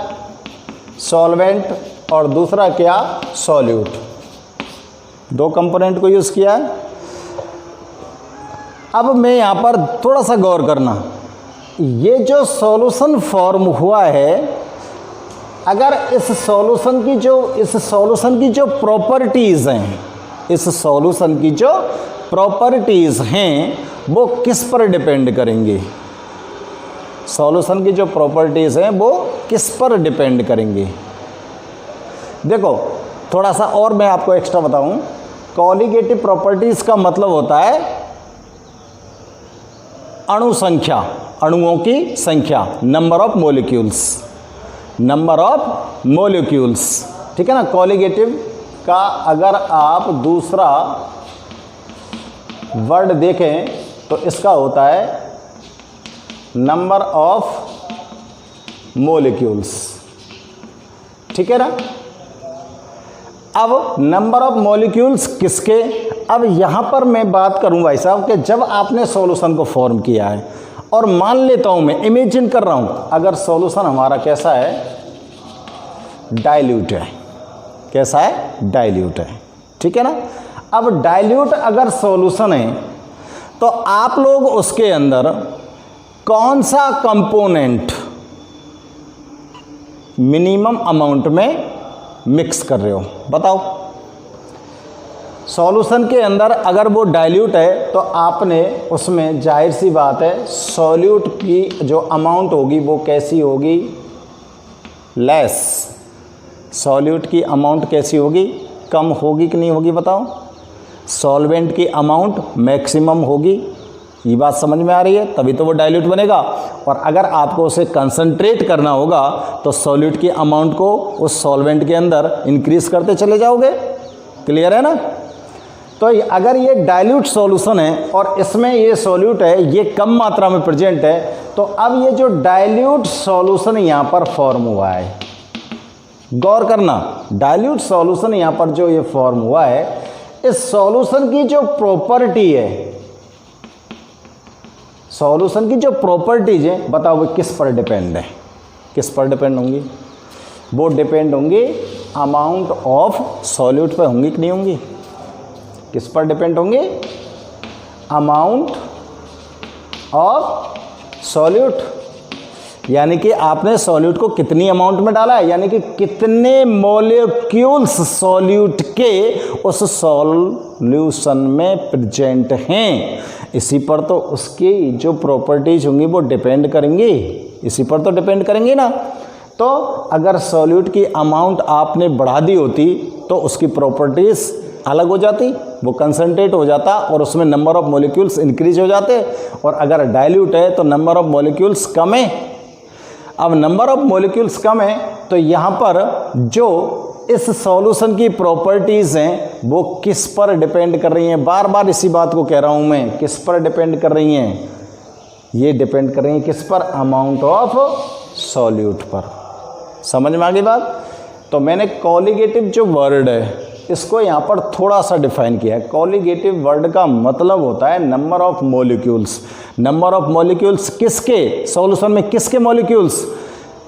सॉल्वेंट, और दूसरा क्या, सॉल्यूट। दो कंपोनेंट को यूज़ किया है। अब मैं यहाँ पर थोड़ा सा गौर करना, ये जो सॉल्यूशन फॉर्म हुआ है, अगर इस सॉल्यूशन की जो प्रॉपर्टीज़ हैं, इस सॉल्यूशन की जो प्रॉपर्टीज़ हैं वो किस पर डिपेंड करेंगी, सॉल्यूशन की जो प्रॉपर्टीज़ हैं वो किस पर डिपेंड करेंगी। देखो थोड़ा सा और मैं आपको एक्स्ट्रा बताऊं, कॉलिगेटिव प्रॉपर्टीज़ का मतलब होता है अणु संख्या, अणुओं की संख्या, number of molecules, number of molecules, ठीक है ना। कॉलिगेटिव का अगर आप दूसरा वर्ड देखें तो इसका होता है नंबर ऑफ मॉलिक्यूल्स, ठीक है ना। अब नंबर ऑफ मॉलिक्यूल्स किसके, अब यहाँ पर मैं बात करूँ भाई साहब कि जब आपने सॉल्यूशन को फॉर्म किया है और मान लेता हूँ मैं, इमेजिन कर रहा हूँ, अगर सॉल्यूशन हमारा कैसा है, डाइल्यूट है, कैसा है, डाइल्यूट है, ठीक है ना। अब डाइल्यूट अगर सॉल्यूशन है तो आप लोग उसके अंदर कौन सा कंपोनेंट मिनिमम अमाउंट में मिक्स कर रहे हो, बताओ। सॉल्यूशन के अंदर अगर वो डाइल्यूट है तो आपने उसमें जाहिर सी बात है सॉल्यूट की जो अमाउंट होगी वो कैसी होगी, लेस। सॉल्यूट की अमाउंट कैसी होगी, कम होगी कि नहीं होगी, बताओ। सॉल्वेंट की अमाउंट मैक्सिमम होगी, ये बात समझ में आ रही है, तभी तो वो डाइल्यूट बनेगा। और अगर आपको उसे कंसंट्रेट करना होगा तो सॉल्यूट की अमाउंट को उस सॉल्वेंट के अंदर इंक्रीज करते चले जाओगे, क्लियर है ना। तो अगर ये डाइल्यूट सॉल्यूशन है और इसमें ये सॉल्यूट है, ये कम मात्रा में प्रेजेंट है, तो अब ये जो डाइल्यूट सॉल्यूशन यहाँ पर फॉर्म हुआ है, गौर करना, डाइल्यूट सॉल्यूशन यहाँ पर जो ये फॉर्म हुआ है, इस सॉल्यूशन की जो प्रॉपर्टी है, सॉल्यूशन की जो प्रॉपर्टीज है, बताओ वो किस पर डिपेंड है, किस पर डिपेंड होंगी, वो डिपेंड होंगी अमाउंट ऑफ सॉल्यूट पे होंगी कि नहीं होंगी? किस पर डिपेंड होंगी? अमाउंट ऑफ सॉल्यूट, यानी कि आपने सॉल्यूट को कितनी अमाउंट में डाला है, यानी कि कितने मॉलिक्यूल्स सॉल्यूट के उस सॉल्यूशन में प्रेजेंट हैं, इसी पर तो उसकी जो प्रॉपर्टीज होंगी वो डिपेंड करेंगी, इसी पर तो डिपेंड करेंगी ना। तो अगर सॉल्यूट की अमाउंट आपने बढ़ा दी होती तो उसकी प्रॉपर्टीज अलग हो जाती, वो कंसंट्रेट हो जाता और उसमें नंबर ऑफ मॉलिक्यूल्स इंक्रीज हो जाते, और अगर डाइल्यूट है तो नंबर ऑफ मॉलिक्यूल्स कम है। अब नंबर ऑफ मॉलिक्यूल्स कम है तो यहाँ पर जो इस सॉल्यूशन की प्रॉपर्टीज़ हैं वो किस पर डिपेंड कर रही हैं? बार बार इसी बात को कह रहा हूँ मैं, किस पर डिपेंड कर रही हैं? ये डिपेंड कर रही हैं किस पर? अमाउंट ऑफ सॉल्यूट पर। समझ में आ गई बात? तो मैंने कॉलिगेटिव जो वर्ड है इसको यहाँ पर थोड़ा सा डिफाइन किया है। कॉलिगेटिव वर्ड का मतलब होता है number of molecules. Number of molecules किसके? सॉल्यूशन में किसके मॉलिक्यूल्स?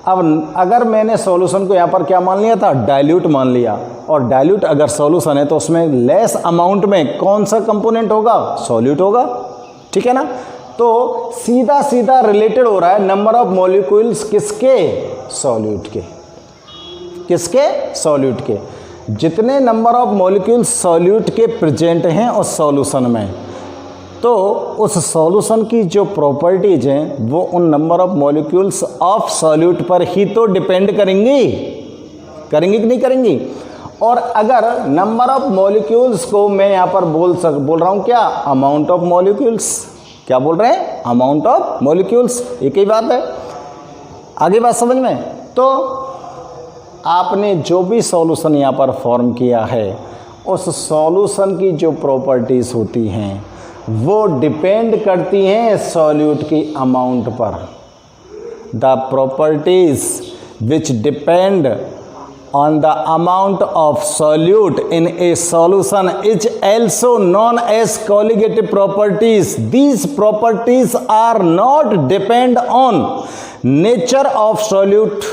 अब अगर मैंने सॉल्यूशन को यहाँ पर क्या मान लिया था? डाइल्यूट मान लिया, और डाइल्यूट अगर सॉल्यूशन है तो उसमें लेस अमाउंट में कौन सा कंपोनेंट होगा? सॉल्यूट होगा, ठीक है ना। तो सीधा सीधा रिलेटेड हो रहा है नंबर ऑफ मॉलिक्यूल्स किसके? सॉल्यूट के। किसके? सॉल्यूट के। जितने नंबर ऑफ मॉलिक्यूल्स सॉल्यूट के प्रेजेंट हैं उस सॉल्यूशन में, तो उस सॉल्यूशन की जो प्रॉपर्टीज हैं वो उन number of molecules of solute पर ही तो डिपेंड करेंगी, करेंगी कि नहीं करेंगी। और अगर नंबर ऑफ मॉलिक्यूल्स को मैं यहाँ पर बोल रहा हूँ क्या? Amount of molecules. क्या बोल रहे हैं? Amount of molecules. एक ही बात है, आगे बात समझ में। तो आपने जो भी सॉल्यूशन यहाँ पर फॉर्म किया है उस सॉल्यूशन की जो प्रॉपर्टीज़ होती हैं वो डिपेंड करती हैं सॉल्यूट की अमाउंट पर। The properties which depend on the amount of solute in A solution is also known as colligative properties. These properties are not depend on nature of solute.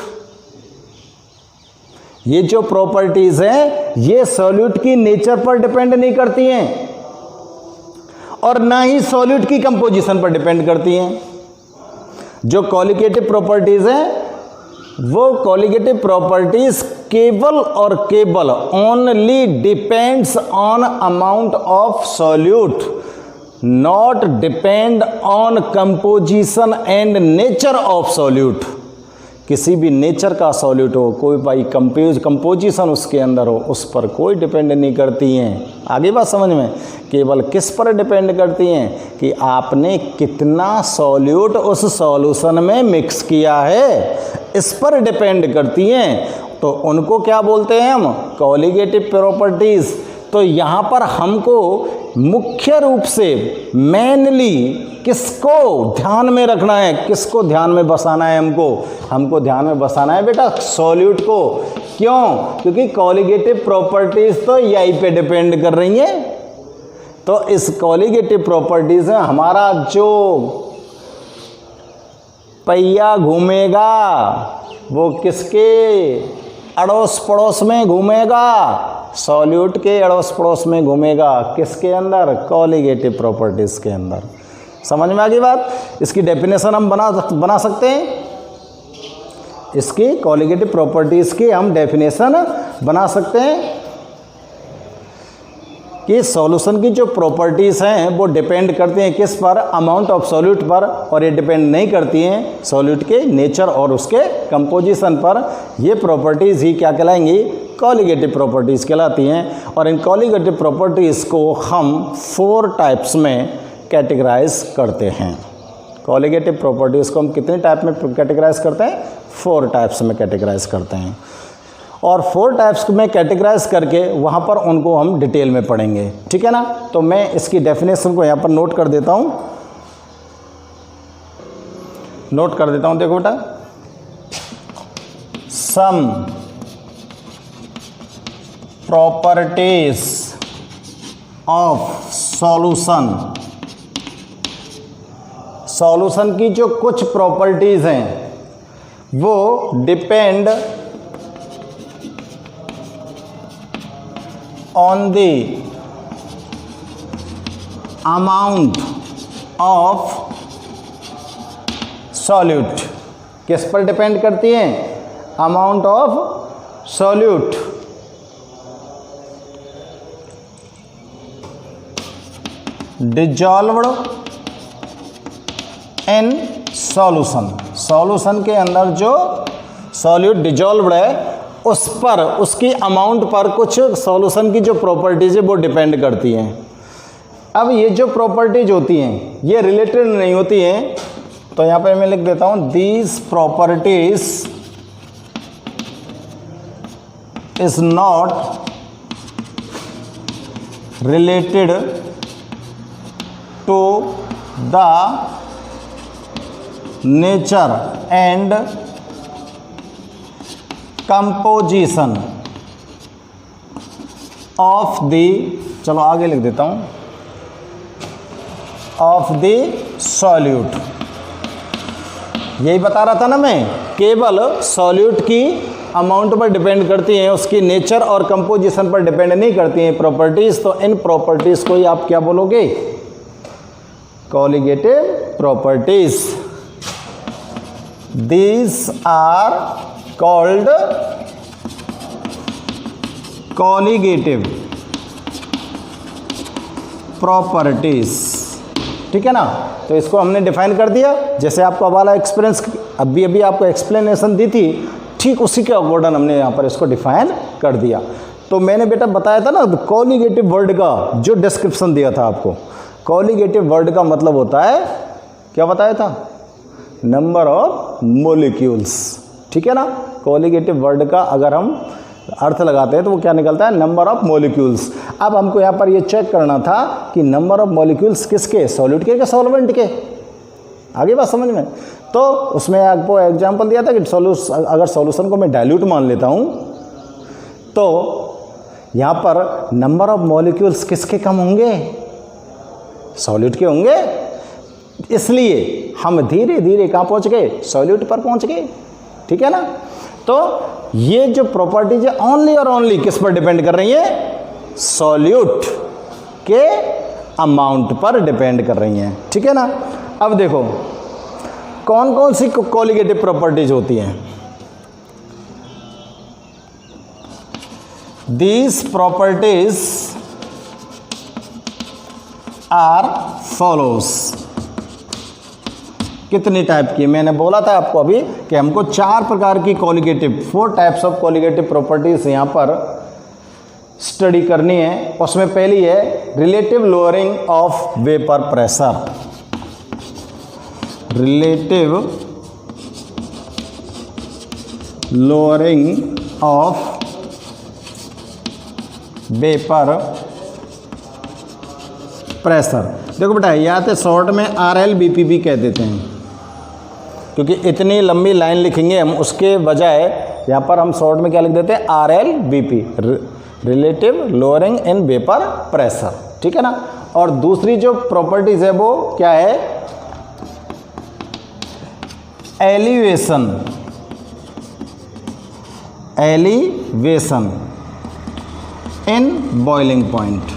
ये जो properties हैं ये solute की nature पर depend नहीं करती हैं और ना ही सॉल्यूट की कंपोजिशन पर डिपेंड करती हैं। जो कॉलिगेटिव प्रॉपर्टीज हैं वो कॉलिगेटिव प्रॉपर्टीज केवल और केवल only depends on amount of solute, not depend on composition and nature of solute. किसी भी नेचर का सॉल्यूट हो, कोई भाई कंपोजिशन उसके अंदर हो, उस पर कोई डिपेंड नहीं करती हैं। आगे बात समझ में? केवल किस पर डिपेंड करती हैं कि आपने कितना सॉल्यूट उस सॉल्यूशन में मिक्स किया है, इस पर डिपेंड करती हैं। तो उनको क्या बोलते हैं हम? Colligative properties. तो यहाँ पर हमको मुख्य रूप से मेनली किसको ध्यान में रखना है, किसको ध्यान में बसाना है? हमको ध्यान में बसाना है बेटा सॉल्यूट को। क्यों? क्योंकि कॉलिगेटिव प्रॉपर्टीज तो यही पे डिपेंड कर रही हैं। तो इस कॉलिगेटिव प्रॉपर्टीज में हमारा जो पहिया घूमेगा वो किसके अड़ोस पड़ोस में घूमेगा? सॉल्यूट के अड़ोस पड़ोस में घूमेगा। किसके अंदर? कॉलिगेटिव प्रॉपर्टीज के अंदर। समझ में आ गई बात? इसकी डेफिनेशन हम बना सकते हैं। इसकी कॉलिगेटिव प्रॉपर्टीज की हम डेफिनेशन बना सकते हैं कि सॉल्यूशन की जो प्रॉपर्टीज़ हैं वो डिपेंड करती हैं किस पर? अमाउंट ऑफ सॉल्यूट पर, और ये डिपेंड नहीं करती हैं सॉल्यूट के नेचर और उसके कंपोजिशन पर। ये प्रॉपर्टीज़ ही क्या कहलाएंगी? कॉलिगेटिव प्रॉपर्टीज़ कहलाती हैं। और इन कॉलिगेटिव प्रॉपर्टीज़ को हम 4 टाइप्स में कैटेगराइज करते हैं। कॉलिगेटिव प्रॉपर्टीज़ को हम कितने टाइप में कैटेगराइज करते हैं? 4 टाइप्स में कैटेगराइज करते हैं। और 4 टाइप्स में कैटेगराइज करके वहाँ पर उनको हम डिटेल में पढ़ेंगे, ठीक है ना। तो मैं इसकी डेफिनेशन को यहाँ पर नोट कर देता हूँ, देखो बेटा। सम प्रॉपर्टीज ऑफ सॉल्यूशन की जो कुछ प्रॉपर्टीज हैं वो depend on the amount of solute, किस पर डिपेंड करती हैं? Amount of solute. Dissolved in solution, solution के अंदर जो सॉल्यूट डिजॉल्व्ड है उस पर, उसकी अमाउंट पर कुछ सॉल्यूशन की जो प्रॉपर्टीज है वो डिपेंड करती हैं। अब ये जो प्रॉपर्टीज होती हैं ये रिलेटेड नहीं होती हैं, तो यहाँ पे मैं लिख देता हूँ these properties is not related to the nature and composition of the, चलो आगे लिख देता हूँ, ऑफ द सॉल्यूट। यही बता रहा था ना मैं, केवल सॉल्यूट की अमाउंट पर डिपेंड करती हैं, उसकी नेचर और कंपोजिशन पर डिपेंड नहीं करती हैं प्रॉपर्टीज। तो इन प्रॉपर्टीज को ही आप क्या बोलोगे? Colligative properties. These are called colligative properties. ठीक है ना? तो इसको हमने डिफाइन कर दिया, जैसे आपको वाला एक्सपीरियंस अभी आपको एक्सप्लेनेशन दी थी, ठीक उसी के अकॉर्डिंग हमने यहाँ पर इसको डिफाइन कर दिया। तो मैंने बेटा बताया था ना, कॉलिगेटिव वर्ड का जो डिस्क्रिप्शन दिया था आपको, कॉलिगेटिव वर्ड का मतलब होता है, क्या बताया था? Number of molecules. ठीक है ना? कॉलिगेटिव वर्ड का अगर हम अर्थ लगाते हैं तो वो क्या निकलता है? Number of molecules. अब हमको यहाँ पर ये चेक करना था कि नंबर ऑफ मॉलिक्यूल्स किसके? सॉल्यूट के सॉल्वेंट के? आगे बात समझ में? तो उसमें आपको एग्जांपल दिया था कि अगर सॉल्यूशन को मैं डाइल्यूट मान लेता हूँ तो यहाँ पर नंबर ऑफ मॉलिक्यूल्स किसके कम होंगे? सॉल्यूट के होंगे। इसलिए हम धीरे धीरे कहाँ पहुँच गए? सॉल्यूट पर पहुँच गए। ठीक है ना? तो ये जो प्रॉपर्टीज है ओनली और ओनली किस पर डिपेंड कर रही है? सॉल्यूट के अमाउंट पर डिपेंड कर रही हैं। ठीक है ना? अब देखो कौन कौन सी कॉलिगेटिव प्रॉपर्टीज होती हैं। These properties are follows. कितनी टाइप की? मैंने बोला था आपको अभी कि हमको 4 प्रकार की colligative, 4 types of colligative properties यहाँ पर स्टडी करनी है। उसमें पहली है relative lowering of vapour pressure. Relative lowering of vapour pressure. देखो बेटा, या तो शॉर्ट में RLVP भी कह देते हैं, क्योंकि इतनी लंबी लाइन लिखेंगे हम, उसके बजाय यहाँ पर हम शॉर्ट में क्या लिख देते हैं? RLVP, relative lowering in vapour pressure. ठीक है ना? और दूसरी जो प्रॉपर्टीज है वो क्या है? Elevation. Elevation in boiling point.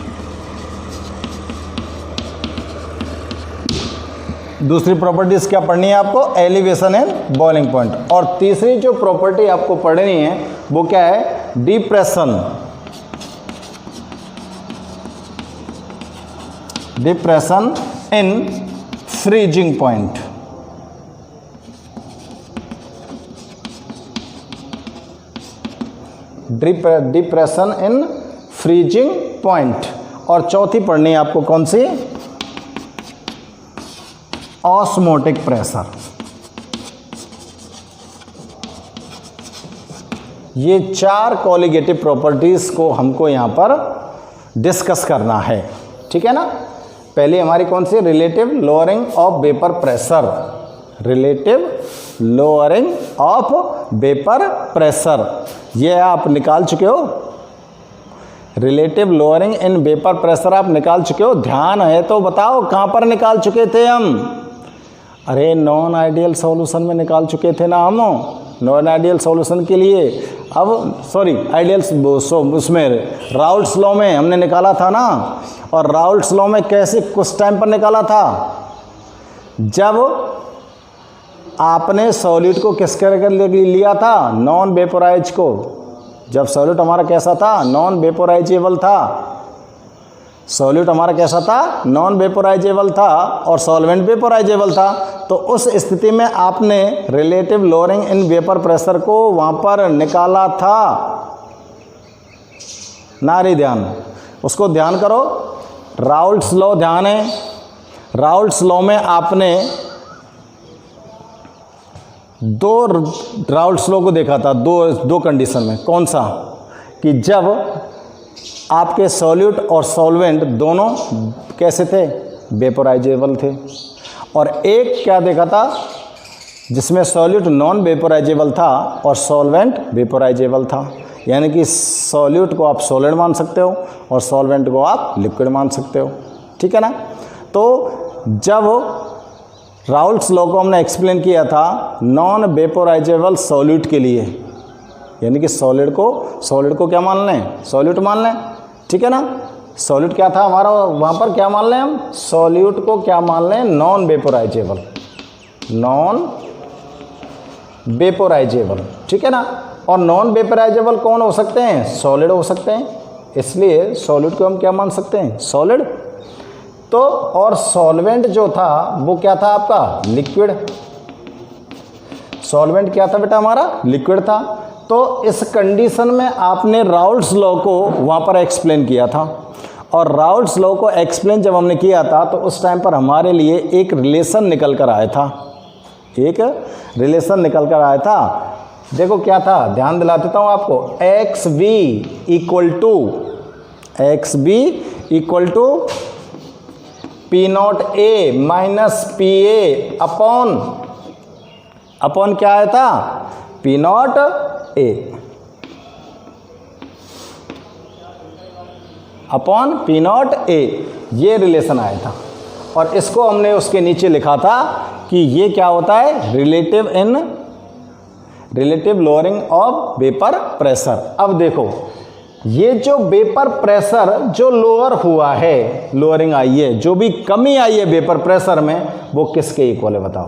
दूसरी प्रॉपर्टीज क्या पढ़नी है आपको? Elevation in boiling point. और तीसरी जो प्रॉपर्टी आपको पढ़नी है वो क्या है? Depression. Depression in freezing point. Depression in freezing point. और चौथी पढ़नी है आपको कौन सी? Osmotic pressure. ये 4 कॉलिगेटिव प्रॉपर्टीज को हमको यहां पर डिस्कस करना है। ठीक है ना? पहले हमारी कौन सी? Relative lowering of vapour pressure. Relative lowering of vapour pressure, ये आप निकाल चुके हो। Relative lowering in vapour pressure आप निकाल चुके हो। ध्यान है तो बताओ कहाँ पर निकाल चुके थे हम? अरे नॉन आइडियल सॉल्यूशन में निकाल चुके थे ना हम। नॉन आइडियल सॉल्यूशन के लिए अब सॉरी आइडियल्स उसमें राउल्ट्स लॉ में हमने निकाला था ना, और राउल्ट्स लॉ में कैसे कुछ टाइम पर निकाला था, जब आपने सॉल्यूट को किस करके लिया था, नॉन वेपोराइज को। जब सॉल्यूट हमारा कैसा था, नॉन वेपोराइजेबल था। सॉल्यूट हमारा कैसा था, नॉन वेपोराइजेबल था और सॉल्वेंट वेपोराइजेबल था। तो उस स्थिति में आपने relative lowering in vapour pressure को वहाँ पर निकाला था। नारी ध्यान, उसको ध्यान करो। राउल्ट्स लॉ ध्यान है, राउल्ट्स लॉ में आपने दो राउल्ट्स लॉ को देखा था, दो कंडीशन में। कौन सा, कि जब आपके सॉल्यूट और सॉल्वेंट दोनों कैसे थे, वेपोराइजेबल थे। और एक क्या देखा था, जिसमें सॉल्यूट नॉन वेपोराइजेबल था और सॉल्वेंट वेपोराइजेबल था। यानी कि सॉल्यूट को आप सॉलिड मान सकते हो और सॉल्वेंट को आप लिक्विड मान सकते हो, ठीक है ना। तो जब राउल्ट्स लॉ को हमने एक्सप्लेन किया था नॉन वेपोराइजेबल सॉल्यूट के लिए, यानी कि सॉलिड को क्या मान लें, सॉल्यूट मान लें, ठीक है ना। सॉल्यूट क्या था हमारा वहाँ पर, क्या मान लें हम, सॉल्यूट को क्या मान लें, नॉन वेपोराइजेबल, नॉन वेपोराइजेबल, ठीक है ना। और नॉन वेपोराइजेबल कौन हो सकते हैं, सॉलिड हो सकते हैं। इसलिए सॉल्यूट को हम क्या मान सकते हैं, सॉलिड। तो और सॉल्वेंट जो था वो क्या था आपका, लिक्विड। सॉल्वेंट क्या था बेटा हमारा, लिक्विड था। तो इस कंडीशन में आपने राउल्ट्स लॉ को वहाँ पर एक्सप्लेन किया था। और राउल्ट्स लॉ को एक्सप्लेन जब हमने किया था तो उस टाइम पर हमारे लिए एक रिलेशन निकल कर आया था, एक रिलेशन निकल कर आया था। देखो क्या था, ध्यान दिला देता हूँ आपको। X B equal to P naught A minus P A upon क्या आया था, P naught A upon P naught A, ये रिलेशन आया था। और इसको हमने उसके नीचे लिखा था कि ये क्या होता है, relative lowering of vapour pressure. अब देखो ये जो वेपर प्रेशर जो लोअर हुआ है, लोअरिंग आई है, जो भी कमी आई है वेपर प्रेशर में, वो किसके इक्वल है बताओ।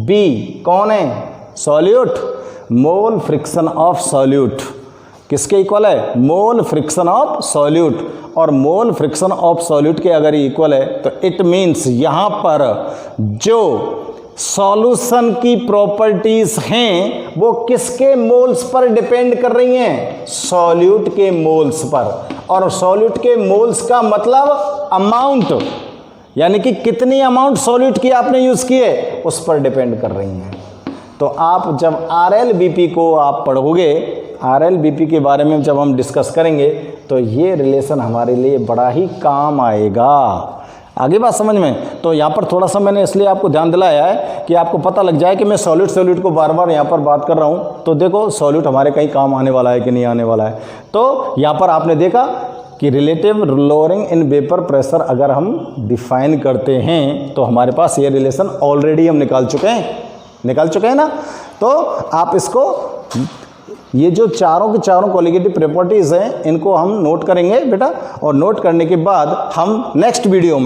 बी कौन है, solute, mole fraction of solute. किसके इक्वल है, मोल फ्रिक्शन ऑफ सॉल्यूट। और मोल फ्रिक्शन ऑफ सॉल्यूट के अगर इक्वल है तो इट मीन्स यहाँ पर जो सॉल्यूशन की प्रॉपर्टीज हैं वो किसके मोल्स पर डिपेंड कर रही हैं, सॉल्यूट के मोल्स पर। और सॉल्यूट के मोल्स का मतलब अमाउंट, यानी कि कितनी अमाउंट सॉल्यूट की आपने यूज़ की है उस पर डिपेंड कर रही हैं। तो आप जब RLBP को आप पढ़ोगे, RLBP के बारे में जब हम डिस्कस करेंगे तो ये रिलेशन हमारे लिए बड़ा ही काम आएगा। आगे बात समझ में। तो यहाँ पर थोड़ा सा मैंने इसलिए आपको ध्यान दिलाया है कि आपको पता लग जाए कि मैं सॉल्यूट को बार बार यहाँ पर बात कर रहा हूँ। तो देखो सॉल्यूट हमारे कहीं काम आने वाला है कि नहीं आने वाला है। तो यहाँ पर आपने देखा कि relative lowering in vapour pressure अगर हम डिफाइन करते हैं तो हमारे पास ये रिलेशन ऑलरेडी हम निकाल चुके हैं ना। तो आप इसको, ये जो चारों की चारों कोलिगेटिव प्रॉपर्टीज़ हैं इनको हम नोट करेंगे बेटा। और नोट करने के बाद हम नेक्स्ट वीडियो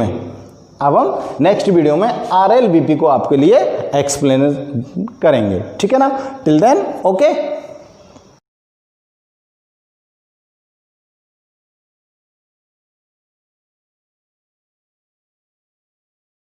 में RLBP को आपके लिए एक्सप्लेन करेंगे, ठीक है ना। Till then okay.